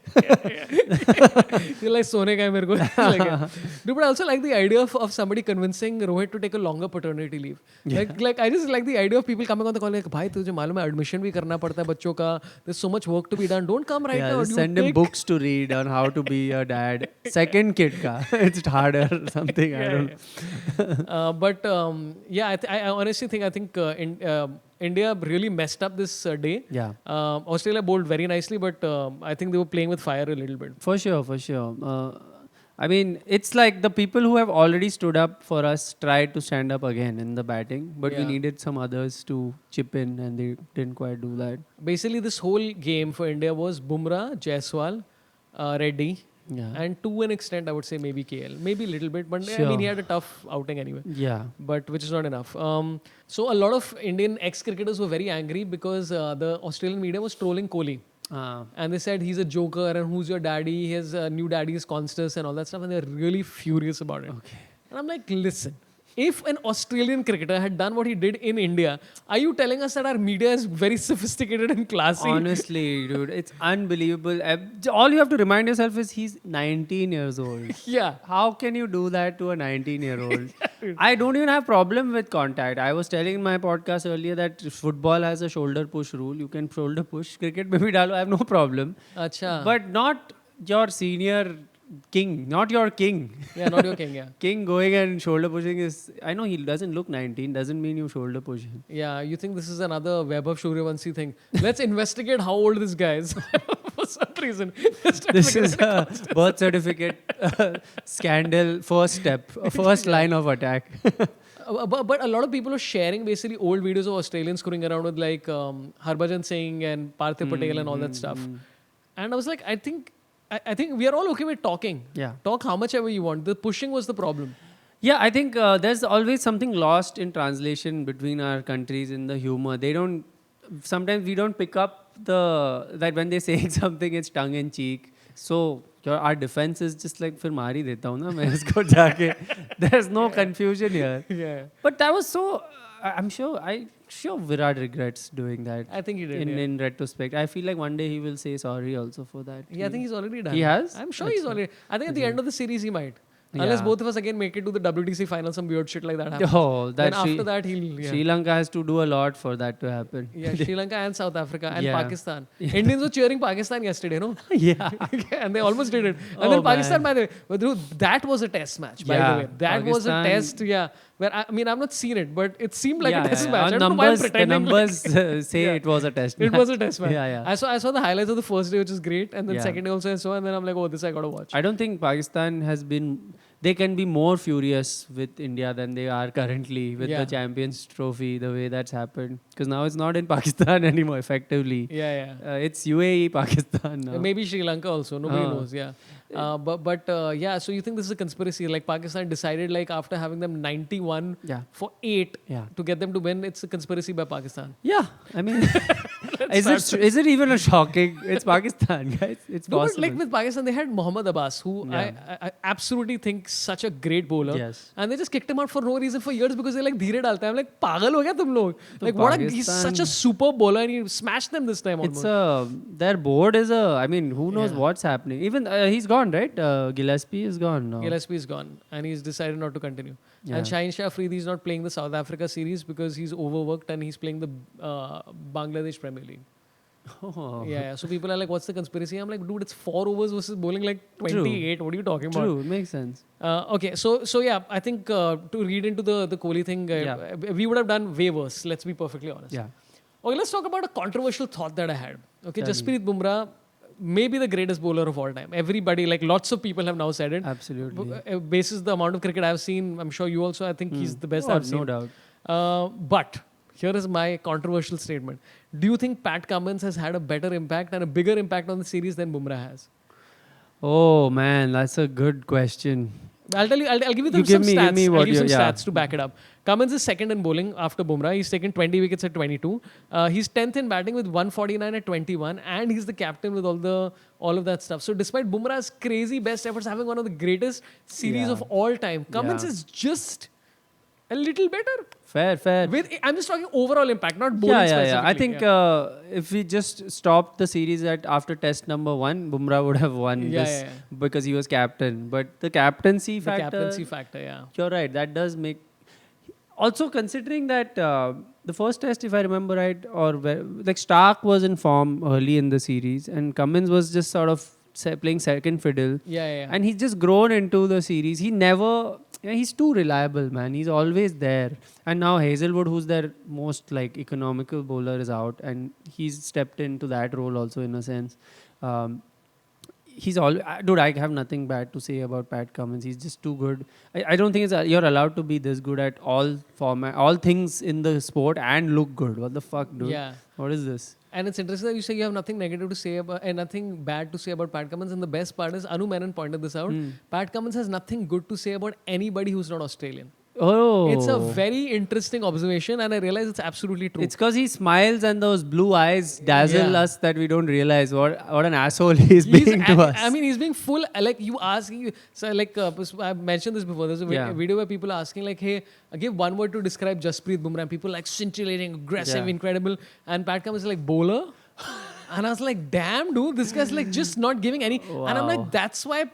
you're like, Sone ka hai mere ko. Like, yeah. Dude, but I also like the idea of somebody convincing Rohit to take a longer paternity leave. Like I just like the idea of people coming on the call like, bhai, tujhe malum hai, admission bhi karna padta hai bachcho ka. There's so much work to be done. Don't come right Yeah, now. just You send him take- books to read on how to be a dad. Second kid ka. It's harder or something. I don't know. I honestly think India really messed up this day. Yeah. Australia bowled very nicely, but I think they were playing with fire a little bit. For sure. I mean, it's like the people who have already stood up for us tried to stand up again in the batting, but we Yeah. needed some others to chip in and they didn't quite do that. Basically, this whole game for India was Bumrah, Jaiswal, Reddy, Yeah. and to an extent, I would say maybe KL. Maybe a little bit, but I Sure. mean, he had a tough outing anyway. Yeah. But which is not enough. So a lot of Indian ex-cricketers were very angry because the Australian media was trolling Kohli. And they said he's a joker and who's your daddy? His new daddy is Konstas and all that stuff. And they're really furious about it. Okay. And I'm like, listen, if an Australian cricketer had done what he did in India, are you telling us that our media is very sophisticated and classy? Honestly, dude, it's unbelievable. All you have to remind yourself is he's 19 years old. Yeah. How can you do that to a 19-year-old? I don't even have problem with contact. I was telling in my podcast earlier that football has a shoulder push rule. You can shoulder push. Cricket maybe dalo, I have no problem. Acha. But not your senior king. Not your king. Yeah, not your king, yeah. King going and shoulder pushing is... I know he doesn't look 19. Doesn't mean you shoulder push him. Yeah, you think this is another Vaibhav Suryavanshi thing. Let's investigate how old this guy is. For some reason. This is a birth certificate scandal first step. First line of attack. But a lot of people are sharing basically old videos of Australians screwing around with like Harbhajan Singh and Parthiv Patel and all that stuff. And I was like, I think we are all okay with talking. Yeah. Talk how much ever you want. The pushing was the problem. Yeah, I think there's always something lost in translation between our countries in the humor. Sometimes we don't pick up that when they're saying something, it's tongue in cheek. So our defense is just like, फिर मार ही देता हूँ ना मैं इसको जाके. There's no confusion here. Yeah. But that was so. I'm sure Virat regrets doing that. I think he did. In retrospect, I feel like one day he will say sorry also for that. Yeah, I think he's already done. He has? I'm sure he's already. I think at the end of the series he might. Unless both of us again make it to the WTC final, some weird shit like that happens. Oh, Then after that he'll. Yeah. Sri Lanka has to do a lot for that to happen. Yeah, Sri Lanka and South Africa and Yeah. Pakistan. Indians were cheering Pakistan yesterday, no? Yeah. And they almost did it. And Oh, then Pakistan, man. by the way, but dude, that was a test match, by Yeah, the way. That was a Pakistan- test, yeah. Where I mean, I've not seen it, but it seemed like a test match. I On don't know why I'm numbers, the pretending numbers like- say Yeah. it was a test It match. was a test match. Yeah. I saw the highlights of the first day, which is great, and then Yeah. second day also I saw, and then I'm like, oh, this I gotta watch. I don't think Pakistan has been... They can be more furious with India than they are currently with Yeah. the Champions Trophy, the way that's happened. Because now it's not in Pakistan anymore, effectively. Yeah. It's UAE, Pakistan now. Maybe Sri Lanka also. Nobody knows. Yeah. Yeah. So you think this is a conspiracy? Like Pakistan decided, like after having them 91 Yeah. for 8 Yeah. to get them to win, it's a conspiracy by Pakistan. Yeah, I mean... Is it even a shocking? It's Pakistan, guys. It's No, but possible. like with Pakistan, they had Mohammad Abbas, who I absolutely think such a great bowler. Yes. And they just kicked him out for no reason for years because they're like, dheere dalta hai. I'm like, pagal ho gaya tum log? Like, he's such a super bowler and he smashed them this time almost. Their board is I mean, who knows what's happening? Even he's gone, right? Gillespie is gone now. Gillespie is gone and he's decided not to continue. Yeah. And Shaheen Shah Afridi is not playing the South Africa series because he's overworked and he's playing the Bangladesh Premier League. Oh. Yeah. So people are like, what's the conspiracy? I'm like, dude, it's 4 overs versus bowling like 28. What are you talking about? True, it makes sense. Okay, so yeah, I think to read into the Kohli thing, we would have done way worse. Let's be perfectly honest. Yeah. Okay, let's talk about a controversial thought that I had. Okay, Jasprit Bumrah may be the greatest bowler of all time. Everybody, like lots of people have now said it. Absolutely. Basis the amount of cricket I've seen, I'm sure you also, I think he's the best I've seen. No doubt. But here is my controversial statement. Do you think Pat Cummins has had a better impact and a bigger impact on the series than Bumrah has? Oh man, that's a good question. I'll tell you. I'll give you some stats. I'll give you some stats to back it up. Cummins is second in bowling after Bumrah. He's taken 20 wickets at 22. He's 10th in batting with 149 at 21, and he's the captain with all of that stuff. So despite Bumrah's crazy best efforts, having one of the greatest series of all time, Cummins is just a little better. Fair. I'm just talking overall impact, not bowling specifically. I think if we just stopped the series after test number 1, Bumrah would have won this because he was captain. But the captaincy factor, you're right. That does make. Also considering that the first test, if I remember right, like Stark was in form early in the series, and Cummins was just sort of playing second fiddle. And he's just grown into the series. He's too reliable, man. He's always there. And now Hazelwood, who's their most like economical bowler, is out, and he's stepped into that role also in a sense. Dude, I have nothing bad to say about Pat Cummins. He's just too good. I don't think you're allowed to be this good at all things in the sport and look good. What the fuck, dude? Yeah. What is this? And it's interesting that you say you have nothing negative to say about and nothing bad to say about Pat Cummins. And the best part is Anu Menon pointed this out. Pat Cummins has nothing good to say about anybody who's not Australian. Oh. It's a very interesting observation, and I realize it's absolutely true. It's because he smiles and those blue eyes dazzle us that we don't realize what an asshole he's being to us. I mean, he's being full. Like you ask, I've mentioned this before. There's a video where people are asking like, "Hey, give one word to describe Jasprit Bumrah." People like scintillating, aggressive, incredible, and Pat Cummins is like bowler. And I was like, damn, dude, this guy's like just not giving any. Wow. And I'm like, that's why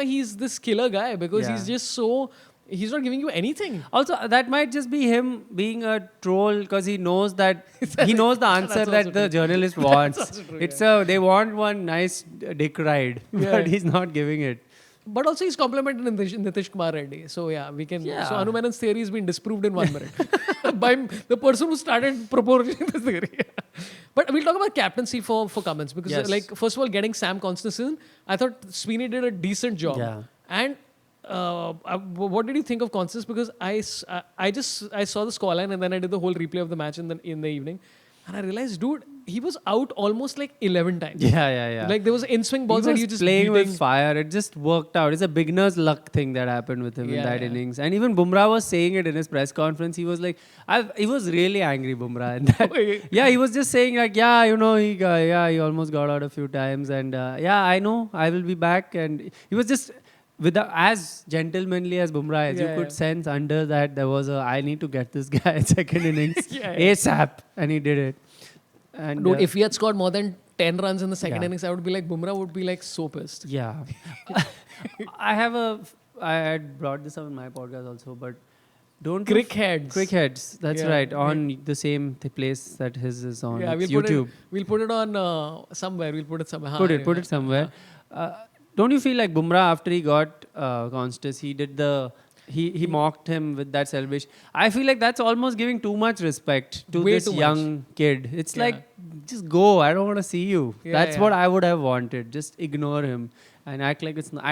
he's this killer guy, because he's just so. He's not giving you anything. Also, that might just be him being a troll because he knows the answer that the journalist wants. They want one nice dick ride, but he's not giving it. But also he's complimented Nitish Kumar Reddy. So we can. Yeah. So Anu Menon's theory has been disproved in 1 minute by the person who started proposing this theory. But we'll talk about captaincy for Cummins because like first of all, getting Sam Konstas in, I thought Sweeney did a decent job. Yeah. And what did you think of Konstas? Because I saw the scoreline and then I did the whole replay of the match in the evening, and I realized, dude, he was out almost like 11 times. Yeah. Like there was in-swing balls that he just playing with fire. It just worked out. It's a beginner's luck thing that happened with him in that innings. And even Bumrah was saying it in his press conference. He was like, he was really angry, Bumrah. And he was just saying like, he almost got out a few times, and I know I will be back. And he was just. As gentlemanly as Bumrah is, you could sense under that there was I need to get this guy in second innings ASAP, and he did it. And dude, if he had scored more than 10 runs in the second innings, I would be like, Bumrah would be like so pissed. Yeah. I had brought this up in my podcast also, but Crickheads, that's right, on the same place that his is on. Yeah, YouTube. We'll put it on somewhere. We'll put it somewhere. Put it somewhere. Don't you feel like Bumrah, after he got Konstas, he mocked him with that celebration? I feel like that's almost giving too much respect to this young kid. It's like, just go. I don't want to see you. That's what I would have wanted. Just ignore him. and act like it's not,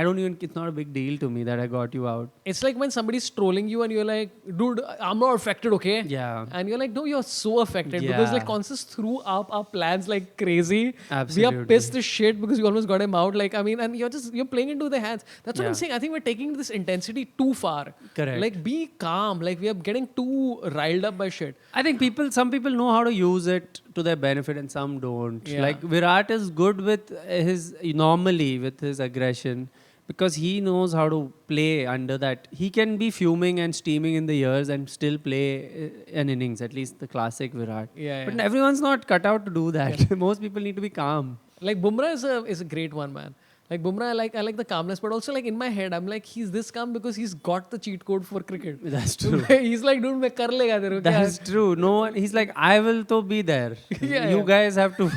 it's not a big deal to me that I got you out. It's like when somebody's trolling you and you're like, dude, I'm not affected, okay? Yeah. And you're like, no, you're so affected because like Yeah. Konstas threw up our plans like crazy. We Absolutely. are pissed as shit because we almost got him out. Like, I mean, and you're playing into their hands. That's what I'm Yeah. saying. I think we're taking this intensity too far. Correct. Like, be calm. Like, we are getting too riled up by shit. I think some people know how to use it to their benefit and some don't. Yeah. Like Virat is good with his aggression because he knows how to play under that. He can be fuming and steaming in the ears and still play an innings, at least the classic Virat. Yeah, But yeah. everyone's not cut out to do that. Most people need to be calm. Like Bumrah is a great one, man. Like Bumrah, I like the calmness, but also like in my head, I'm like, he's this calm because he's got the cheat code for cricket. That's true. He's like, dude, मैं कर लेगा तेरे को क्या? That's true. No one. He's like, I will to be there. Yeah, You yeah. guys have to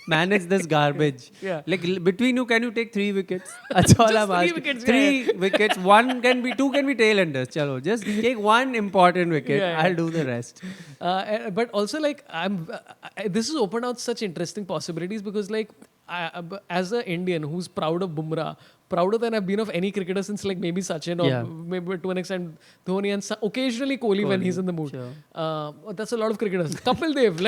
manage this garbage. Yeah. Like between you, can you take 3 wickets? That's all Just I'm 3 asking. wickets, 3 wickets. 2 can be tail enders. Chalo, just take one important wicket. Yeah, yeah. I'll do the rest. But also like this has opened out such interesting possibilities because like as an Indian who's proud of Bumrah, prouder than I've been of any cricketer since like maybe Sachin or Yeah. maybe to an extent Dhoni and occasionally Kohli when he's in the mood. Sure. That's a lot of cricketers. Kapil Dev,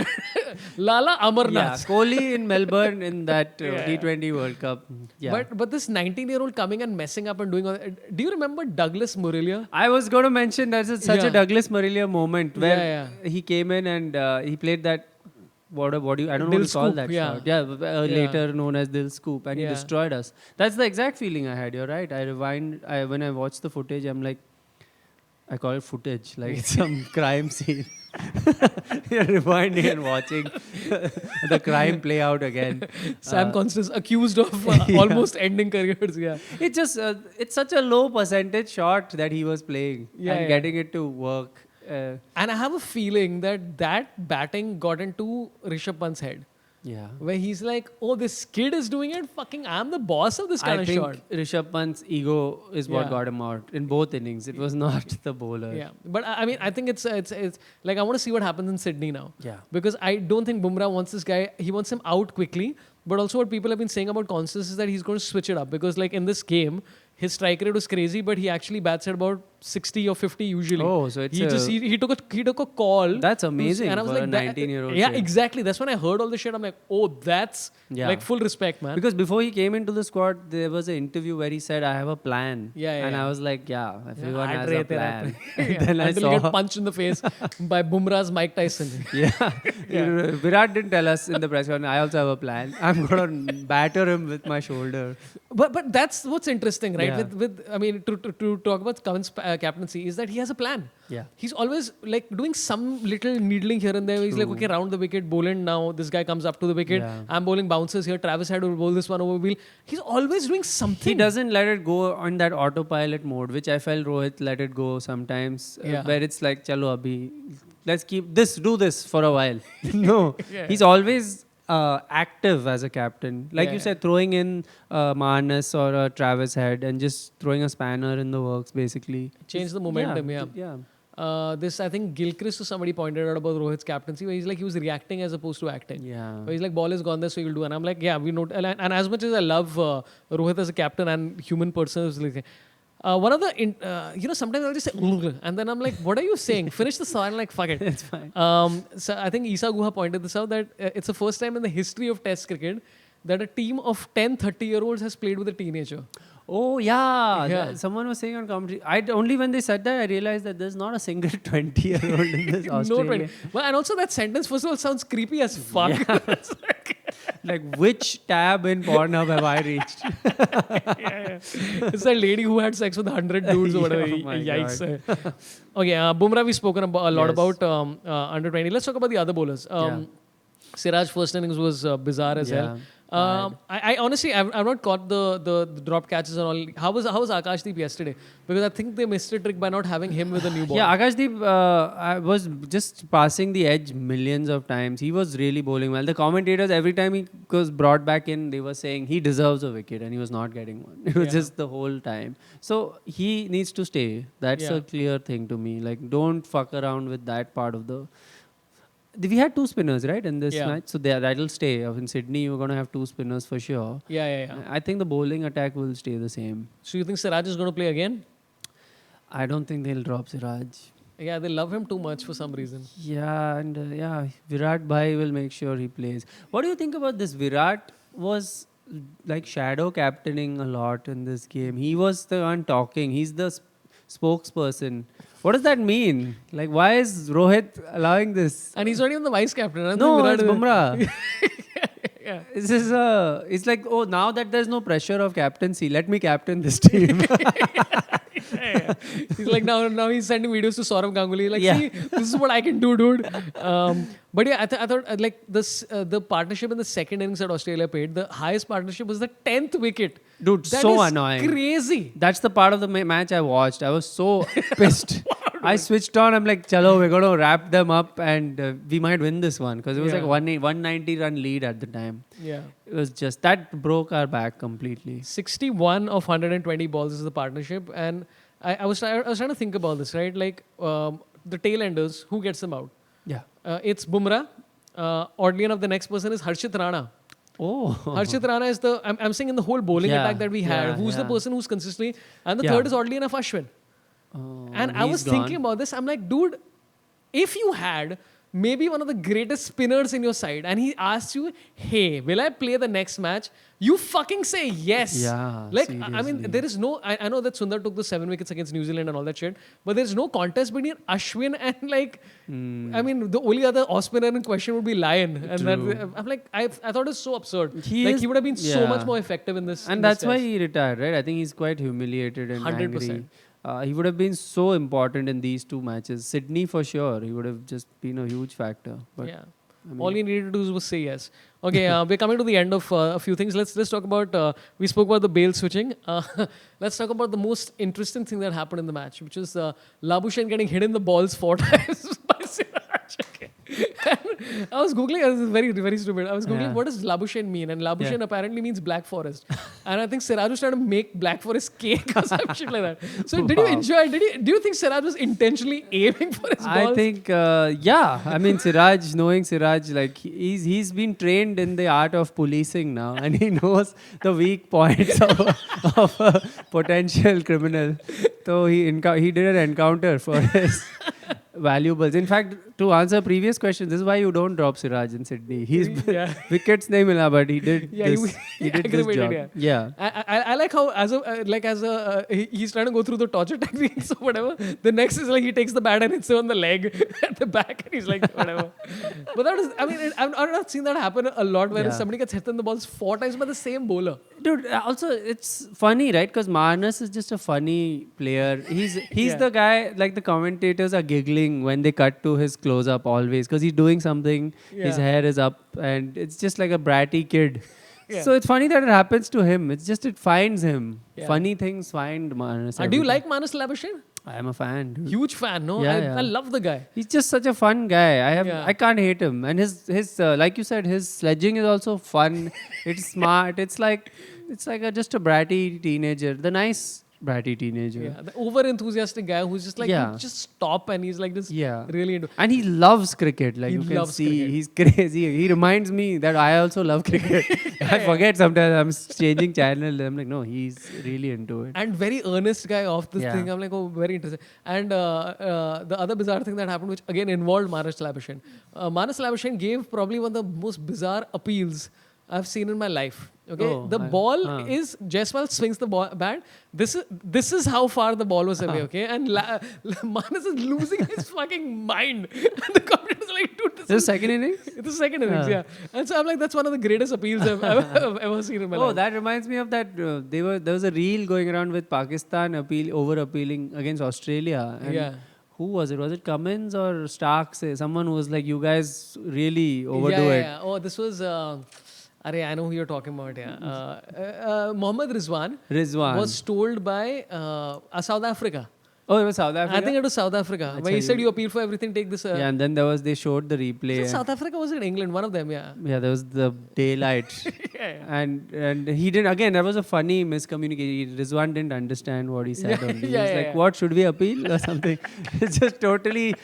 Lala Yeah, Amarnath. Kohli in Melbourne in that Yeah. T20 World Cup. Yeah. But this 19-year-old coming and messing up and doing all that. Do you remember Douglas Muraliya? I was going to mention such Yeah. a Douglas Muraliya moment where Yeah, he came in and he played that I don't know Dil what you call scoop, that yeah. shot. Yeah, later known as Dil Scoop, and he Yeah. destroyed us. That's the exact feeling I had. You're right. When I watched the footage, I'm like, I call it footage, like it's some crime scene. You're rewinding and watching the crime play out again. Sam Konstas accused of almost ending careers. Yeah. It's just it's such a low percentage shot that he was playing Yeah, and yeah. getting it to work. And I have a feeling that batting got into Rishabh Pant's head. Yeah. Where he's like, oh, this kid is doing it. Fucking, I'm the boss of this kind I of think shot. Rishabh Pant's ego is what Yeah. got him out in both innings. It was not the bowler. Yeah, but I mean, I think it's like I want to see what happens in Sydney now. Yeah. Because I don't think Bumrah wants this guy. He wants him out quickly. But also, what people have been saying about Konstas is that he's going to switch it up because, like in this game, his strike rate was crazy, but he actually bats at about 60 or 50 usually. Oh, so it's he took a call. That's amazing And I was for a like, 19-year-old yeah, kid. exactly. That's when I heard all this shit. I'm like, oh, that's Yeah. like full respect, man. Because before he came into the squad, there was an interview where he said, I have a plan. Yeah, and yeah. I was like, yeah, everyone Yeah, has I'd a rate it, plan. Yeah. Then I Until you get saw... punched in the face by Bumrah's Mike Tyson. Yeah. Virat didn't tell us in the press conference, I also have a plan. I'm going to batter him with my shoulder. But that's what's interesting, right? Yeah. With I mean, to talk about Cummins' captaincy is that he has a plan. Yeah. He's always like doing some little needling here and there. He's like, okay, round the wicket, bowl in now. This guy comes up to the wicket. Yeah. I'm bowling bounces here. Travis had to bowl this one over wheel. He's always doing something. He doesn't let it go on that autopilot mode, which I felt Rohit let it go sometimes, Yeah. where it's like, chalo abhi, let's do this for a while. No, Yeah. he's always active as a captain. Like Yeah. you said, throwing in Manas or a Travis head and just throwing a spanner in the works, basically. Change the momentum, yeah. Yeah. This, I think, Gilchrist or somebody pointed out about Rohit's captaincy, where he's like, he was reacting as opposed to acting. Yeah. Where he's like, ball is gone there, so you'll do. And I'm like, yeah, we know. And as much as I love Rohit as a captain and human person, it's like, one of the, sometimes I'll just say, "Ugh," and then I'm like, what are you saying? Finish the song. I'm like, fuck it. It's fine. So I think Isa Guha pointed this out that it's the first time in the history of Test cricket that a team of 10 30-year-olds has played with a teenager. Oh, yeah. Yeah. Someone was saying on commentary. Only when they said that, I realized that there's not a single 20-year-old in this No Australia. 20. Well, and also that sentence, first of all, sounds creepy as fuck. It's like, Like, which tab in Pornhub have I reached? it's that lady who had sex with 100 dudes or whatever. Oh my Yikes. Okay, Bumrah we've spoken a lot Yes. about under 20. Let's talk about the other bowlers. Siraj first innings was bizarre as hell. I honestly, I've not caught the drop catches and all. How was Akash Deep yesterday? Because I think they missed a trick by not having him with a new ball. Yeah, Akash Deep I was just passing the edge millions of times. He was really bowling well. The commentators, every time he was brought back in, they were saying he deserves a wicket and he was not getting one. It was just the whole time. So he needs to stay. That's Yeah. a clear thing to me. Like, don't fuck around with that part of the... We had 2 spinners, right, in this Yeah. match. So that'll stay. In Sydney, you're going to have 2 spinners for sure. Yeah. I think the bowling attack will stay the same. So you think Siraj is going to play again? I don't think they'll drop Siraj. Yeah, they love him too much for some reason. Yeah, and Virat Bhai will make sure he plays. What do you think about this? Virat was like shadow captaining a lot in this game. He was the one talking. He's the spokesperson. What does that mean? Like, why is Rohit allowing this? And he's not even the vice captain. I don't No, think it's Virat Bumrah. Yeah. This is it's like, oh, now that there's no pressure of captaincy, let me captain this team. Yeah. He's like now he's sending videos to Sorabh Ganguly. Like, Yeah. see, this is what I can do, dude. But yeah, I thought like this the partnership in the second innings that Australia played, the highest partnership was the 10th wicket. Dude, That so is annoying. Crazy. That's the part of the match I watched. I was so pissed. I switched on. I'm like, chalo, we're going to wrap them up and we might win this one. Because it was Yeah. like 190 run lead at the time. Yeah. It was just, that broke our back completely. 61 of 120 balls is the partnership. And I was trying to think about this, right? Like the tail enders, who gets them out? Yeah. It's Bumrah. Oddly enough, the next person is Harshit Rana. Oh. Harshit Rana is the, I'm saying in the whole bowling Yeah, attack that we had, yeah, who's the yeah. person who's consistently, and the Yeah. third is oddly enough Ashwin. Oh, And I he's was gone. thinking about this, I'm like, dude, if you had maybe one of the greatest spinners in your side and he asks you, hey, will I play the next match? You fucking say yes. Yeah, Like, I mean, seriously. there is no, I know that Sundar took the 7 wickets against New Zealand and all that shit, but there's no contest between Ashwin and like, I mean, the only other off spinner in question would be Lion. And that, I'm like, I thought it was so absurd. He Like, is- he would have been so yeah. much more effective in this. And in this that's why test. he retired, right? I think he's quite humiliated and 100%. angry. He would have been so important in these 2 matches. Sydney for sure. He would have just been a huge factor. But Yeah. I mean- All you needed to do was say yes. Okay, we're coming to the end of a few things. Let's talk about. We spoke about the bail switching. Let's talk about the most interesting thing that happened in the match, which is Labuschagne getting hit in the balls 4 times by Siraj. Okay. And I was googling. This is very very stupid. I was googling Yeah. what does Labuschagne mean, and Labuschagne apparently means Black Forest. And I think Siraj was trying to make Black Forest cake or some shit like that. So did you enjoy? Do you think Siraj was intentionally aiming for his balls? I think, yeah. I mean, knowing Siraj, like he's been trained in the art of policing now, and he knows the weak points of a potential criminal. So he did an encounter for his valuables. In fact, to answer previous question, this is why you don't drop Siraj in Sydney. He's Yeah. wickets nahi mila, but he did Yeah, this. he He did this aggravated, job. Yeah. I like how he's trying to go through the torture techniques or whatever. The next is like he takes the bat and hits it on the leg at the back, and he's like whatever. But that is, I mean, I've not seen that happen a lot, where Yeah. somebody gets hit in the balls 4 times by the same bowler. Dude, also it's funny, right? Because Manas is just a funny player. He's Yeah. the guy, like the commentators are giggling when they cut to his close-up always because he's doing something, his Yeah. hair is up, and it's just like a bratty kid. Yeah. So it's funny that it happens to him. It's just it finds him. Yeah. Funny things find Manas. Do you every time. like Manas Labuschagne? I am a fan, dude. Huge fan, no? Yeah, I love the guy. He's just such a fun guy. Yeah. I can't hate him. And his like you said, his sledging is also fun. It's smart. It's like just a bratty teenager. The nice bratty teenager. Yeah, the over enthusiastic guy who's just like, Yeah. you just stop, and he's like just Yeah. really into. And he loves cricket. Like He you can loves see, cricket. he's crazy. He reminds me that I also love cricket. I forget sometimes I'm changing channel. I'm like, no, he's really into it. And very earnest guy of this Yeah. thing. I'm like, oh, very interesting. And the other bizarre thing that happened, which again involved Manas Labuschagne. Manas Labuschagne gave probably one of the most bizarre appeals I've seen in my life. Okay, Oh, the ball is Jaiswal swings the bat. This is how far the ball was away. Okay, and Manas is losing his fucking mind. And the commentators are like, dude, This is second innings? it's the second innings, yeah. And so I'm like, that's one of the greatest appeals I've ever seen in my Oh, life. that reminds me of that. There was a reel going around with Pakistan over appealing against Australia. And Yeah. Who was it? Was it Cummins or Stark? Someone who was like, you guys really overdo yeah, it. Yeah. Oh, this was. I know who you're talking about. Yeah. Mohammad Rizwan Rizwan. was told by South Africa. Oh, it was South Africa? I think it was South Africa. Where he said you appeal for everything, take this. yeah, and then they showed the replay. Was it South Africa or was it England? One of them, yeah. Yeah, there was the daylight. Yeah. And he didn't, again, that was a funny miscommunication. Rizwan didn't understand what he said only. He was yeah, like, yeah. what, should we appeal or something? It's just totally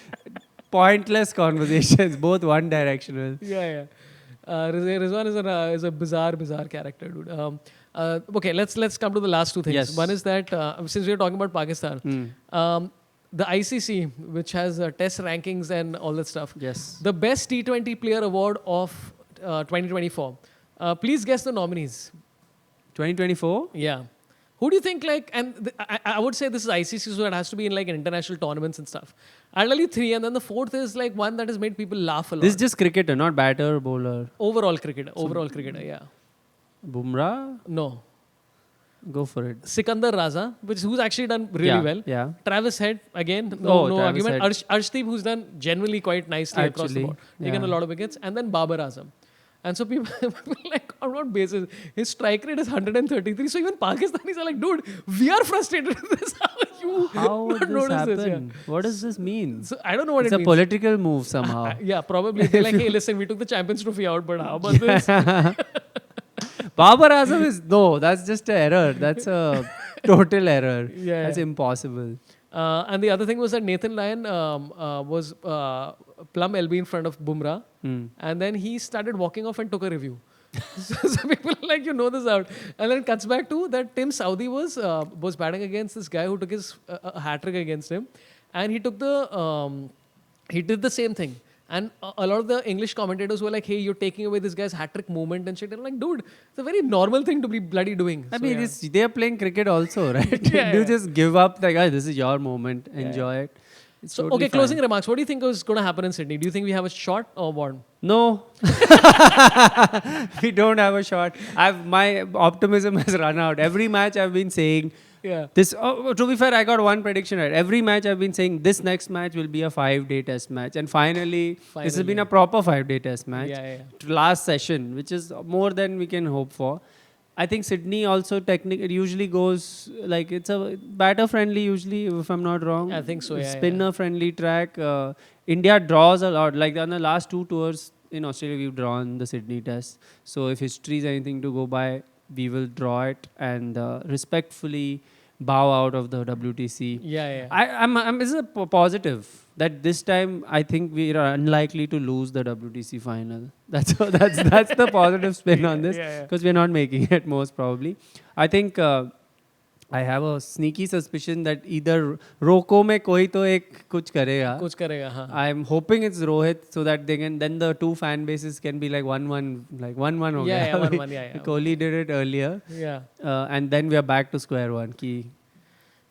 pointless conversations, both one directional. Yeah. Rizwan is a bizarre character, dude. Okay, let's come to the last two things. Yes. One is that since we are talking about Pakistan, the ICC, which has test rankings and all that stuff, Yes. the best T20 player award of 2024. Please guess the nominees. 2024? Yeah. Who do you think, like, and I would say this is ICC, so it has to be in like international tournaments and stuff. I'll tell you three, and then the fourth is like one that has made people laugh a lot. This is just cricketer, not batter or bowler. Overall cricketer, yeah. Bumrah? No. Go for it. Sikandar Raza, who's actually done really well. Yeah. Travis Head, again, Oh, no Travis argument. Head. Arshdeep, who's done generally quite nicely across the board. Taken a lot of wickets. And then Babar Azam. And so people like, on what basis? His strike rate is 133. So even Pakistanis are like, dude, we are frustrated with this. How would this notice happen? this? Yeah. What does this mean? So I don't know what It's it a means. political move somehow. Yeah, probably. They're like, hey, listen, we took the Champions Trophy out, but how about this? Babar Azam is, no, that's just an error. That's a total error. Yeah, That's yeah. impossible. And the other thing was that Nathan Lyon was plumb LB in front of Bumrah. And then he started walking off and took a review. So people are like, this out. And then it cuts back to that Tim Southee was batting against this guy who took his hat-trick against him. And he took he did the same thing. And a lot of the English commentators were like, hey, you're taking away this guy's hat-trick movement and shit. And I'm like, dude, it's a very normal thing to be bloody doing. I So, mean, yeah. they are playing cricket also, right? Yeah, Do yeah. just give up, like, this is your moment, enjoy it. It's So, totally okay, closing fine. remarks. What do you think is going to happen in Sydney? Do you think we have a shot or what? No. We don't have a shot. My optimism has run out. Every match I've been saying, Yeah. to be fair, I got one prediction right. Every match I've been saying this next match will be a 5-day test match. And finally, this has been a proper 5-day test match. Yeah. Last session, which is more than we can hope for. I think Sydney also it usually goes like it's a batter friendly usually, if I'm not wrong. I think so, yeah. Spinner friendly track. India draws a lot. Like on the last two tours in Australia, we've drawn the Sydney test. So if history is anything to go by, we will draw it and respectfully bow out of the WTC. Yeah. I'm this is a positive that this time I think we are unlikely to lose the WTC final. That's the positive spin on this because we're not making it most probably. I think I have a sneaky suspicion that either Roko mein koi to ek kuch karega. हाँ. I'm hoping it's Rohit so that then the two fan bases can be like 1-1, like 1-1 ho Yeah, gaya. 1-1, yeah. Kohli did it earlier. Yeah. And then we are back to square one.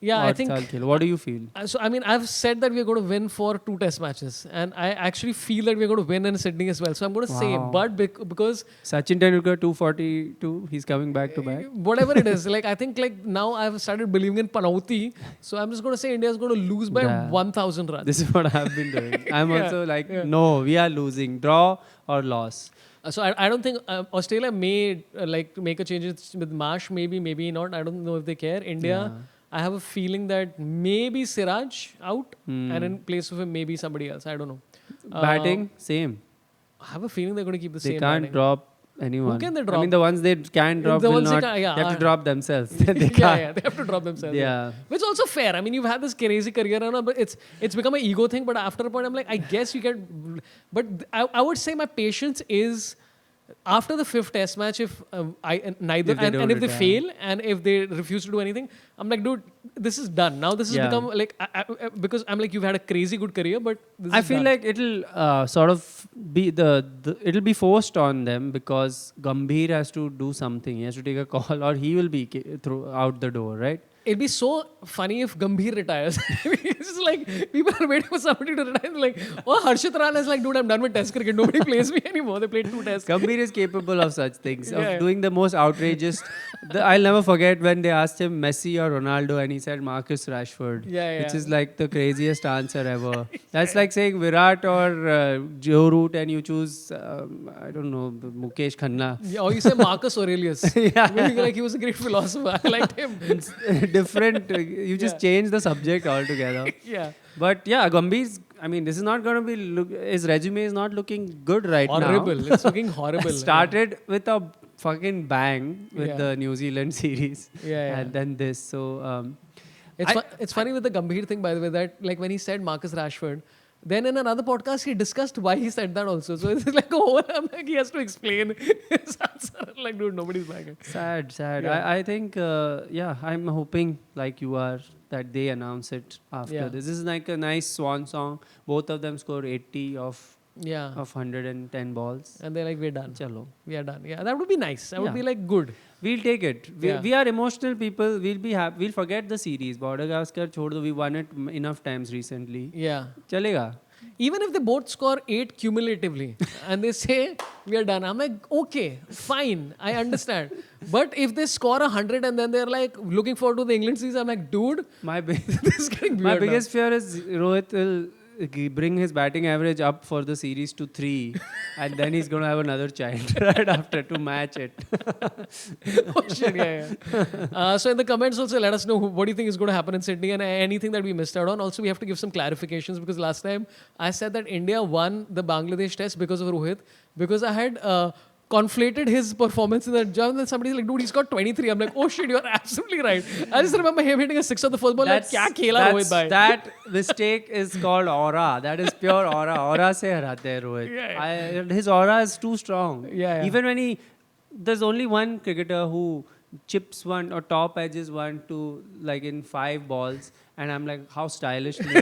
Yeah, I think. What do you feel? So, I mean, I've said that we're going to win for 2 test matches. And I actually feel that we're going to win in Sydney as well. So, I'm going to say, but because. Sachin Tendulkar 242, he's coming back to back. Whatever it is. Like, I think like now I've started believing in Panauti. So, I'm just going to say India's going to lose by 1,000 runs. This is what I've been doing. I'm also like, no, we are losing. Draw or loss. So I don't think Australia may make a change with Marsh. Maybe not. I don't know if they care. India... Yeah. I have a feeling that maybe Siraj out and in place of him maybe somebody else. I don't know. Batting, same. I have a feeling they're going to keep the same. They can't batting. drop anyone. Who can they drop? I mean, the ones they can drop will not. They have to drop themselves. They they have to drop themselves. Yeah. Which is also fair. I mean, you've had this crazy career, but it's become an ego thing. But after a point, I'm like, I guess you can. But I would say my patience is. After the 5th test match, if they fail and if they refuse to do anything, I'm like, dude, this is done. Now this has become like, because I'm like, you've had a crazy good career, but this I feel like it'll sort of be it'll be forced on them because Gambhir has to do something. He has to take a call or he will be out the door, right? It'd be so funny if Gambhir retires. It's just like people are waiting for somebody to retire. Like, Harshit Rana is like, dude, I'm done with Test cricket. Nobody plays me anymore. They played 2 tests. Gambhir is capable of such things, of doing the most outrageous. I'll never forget when they asked him Messi or Ronaldo, and he said Marcus Rashford, which is like the craziest answer ever. That's like saying Virat or Joe Root, and you choose I don't know Mukesh Khanna. Yeah, or you say Marcus Aurelius. Like he was a great philosopher. I liked him. Different. You just change the subject altogether. But yeah, Gambhir's. I mean, this is not going to be. His resume is not looking good now. Horrible. It's looking horrible. Started with a fucking bang with the New Zealand series, and then this. So it's funny with the Gambhir thing, by the way, that like when he said Marcus Rashford, Then in another podcast, he discussed why he said that also. So it's like, oh, I'm like, he has to explain his answer. Like, dude, nobody's buying it. Sad. Yeah. I think, I'm hoping, like you are, that they announce it after Yeah. this. This is like a nice swan song. Both of them score 80 Yeah. of 110 balls. And they're like, we're done. Chalo. We are done. Yeah, that would be nice. That would Yeah. be like good. We'll take it. Yeah. We are emotional people. We'll be happy. We'll forget the series. Border Gavaskar, chhod do. We won it enough times recently. Yeah. Chalega. Even if they both score 8 cumulatively and they say we are done, I'm like, okay, fine, I understand. But if they score 100 and then they're like looking forward to the England series, I'm like, dude, My this is getting weird. my now. biggest fear is Rohit will bring his batting average up for the series to 3 and then he's going to have another child right after to match it. Oh, shit, yeah. So in the comments also, let us know what do you think is going to happen in Sydney and anything that we missed out on. Also, we have to give some clarifications because last time I said that India won the Bangladesh test because of Rohit, because I had conflated his performance in that jump. And then somebody's like, dude, he's got 23. I'm like, oh shit, you're absolutely right. I just remember him hitting a 6 on the first ball. Like, kya khela Rohit bhai? That mistake is called aura. That is pure aura. Aura se harate hai Rohit. Yeah, His aura is too strong. Yeah. Even when there's only one cricketer who chips one or top edges one to like in 5 balls, and I'm like, how stylishly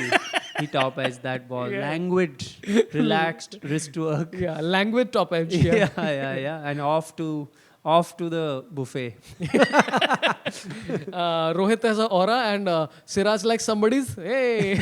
he top edged that ball. Yeah. Languid, relaxed wrist work. Yeah, language top edge. Yeah. And off to the buffet. Rohit has an aura and Siraj like somebody's. Hey,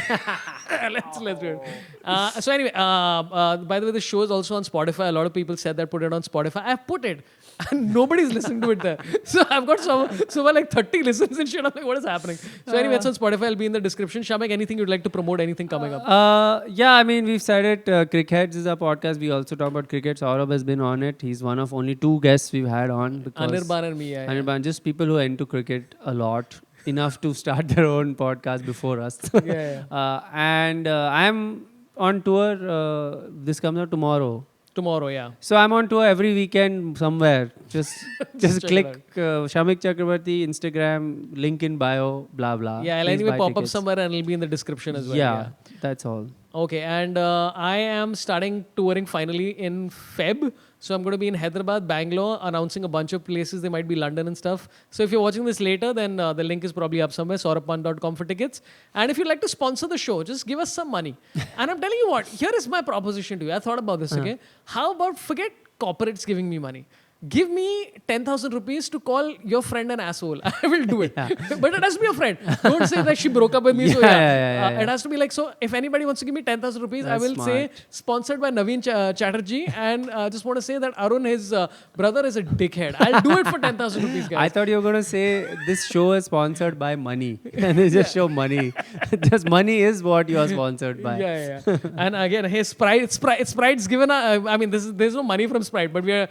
let's do it. So anyway, by the way, the show is also on Spotify. A lot of people said that put it on Spotify. I've put it, and nobody's listening to it there. So I've got so like 30 listens and shit. I'm like, what is happening? So anyway, it's on Spotify. It'll be in the description. Shamik, anything you'd like to promote? Anything coming up? I mean, we've said it. Crickheads is a podcast. We also talk about cricket. Sorabh has been on it. He's one of only 2 guests we've had on. Anirban and me. Yeah. Anirban, just people who are into cricket a lot, enough to start their own podcast before us. And I'm on tour. This comes out tomorrow. Tomorrow, yeah. So I'm on tour every weekend somewhere. Just check click it Shamik Chakrabarti, Instagram, link in bio, blah blah. Yeah, I'll Please anyway buy pop up tickets. somewhere and it'll be in the description as well. Yeah, that's all. Okay, and I am starting touring finally in Feb. So I'm going to be in Hyderabad, Bangalore, announcing a bunch of places. There might be London and stuff. So if you're watching this later, then the link is probably up somewhere, sorabh.com for tickets. And if you'd like to sponsor the show, just give us some money. And I'm telling you what, here is my proposition to you. I thought about this, okay? How about forget corporates giving me money? Give me 10,000 rupees to call your friend an asshole. I will do it. But it has to be a friend. Don't say that she broke up with me. It has to be like, so if anybody wants to give me 10,000 rupees, I will say sponsored by Naveen Chatterjee. And just want to say that Arun, his brother, is a dickhead. I'll do it for 10,000 rupees, guys. I thought you were going to say this show is sponsored by money. And they just show money. Just money is what you are sponsored by. Yeah. And again, hey, Sprite's given I mean, there's no money from Sprite, but we are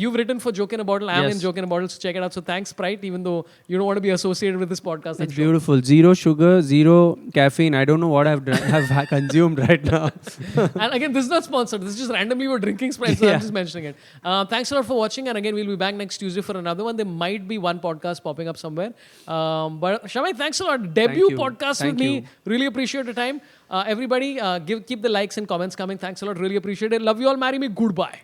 you've written for Joke in a Bottle. I'm in Joke in a Bottle, so check it out. So thanks, Sprite, even though you don't want to be associated with this podcast. It's beautiful. 0 sugar, 0 caffeine. I don't know what I've consumed right now. And again, this is not sponsored. This is just randomly we're drinking Sprite, so I'm just mentioning it. Thanks a lot for watching. And again, we'll be back next Tuesday for another one. There might be one podcast popping up somewhere. But Shamik, thanks a lot. Debut podcast with me. Really appreciate your time. Everybody, keep the likes and comments coming. Thanks a lot. Really appreciate it. Love you all. Marry me. Goodbye.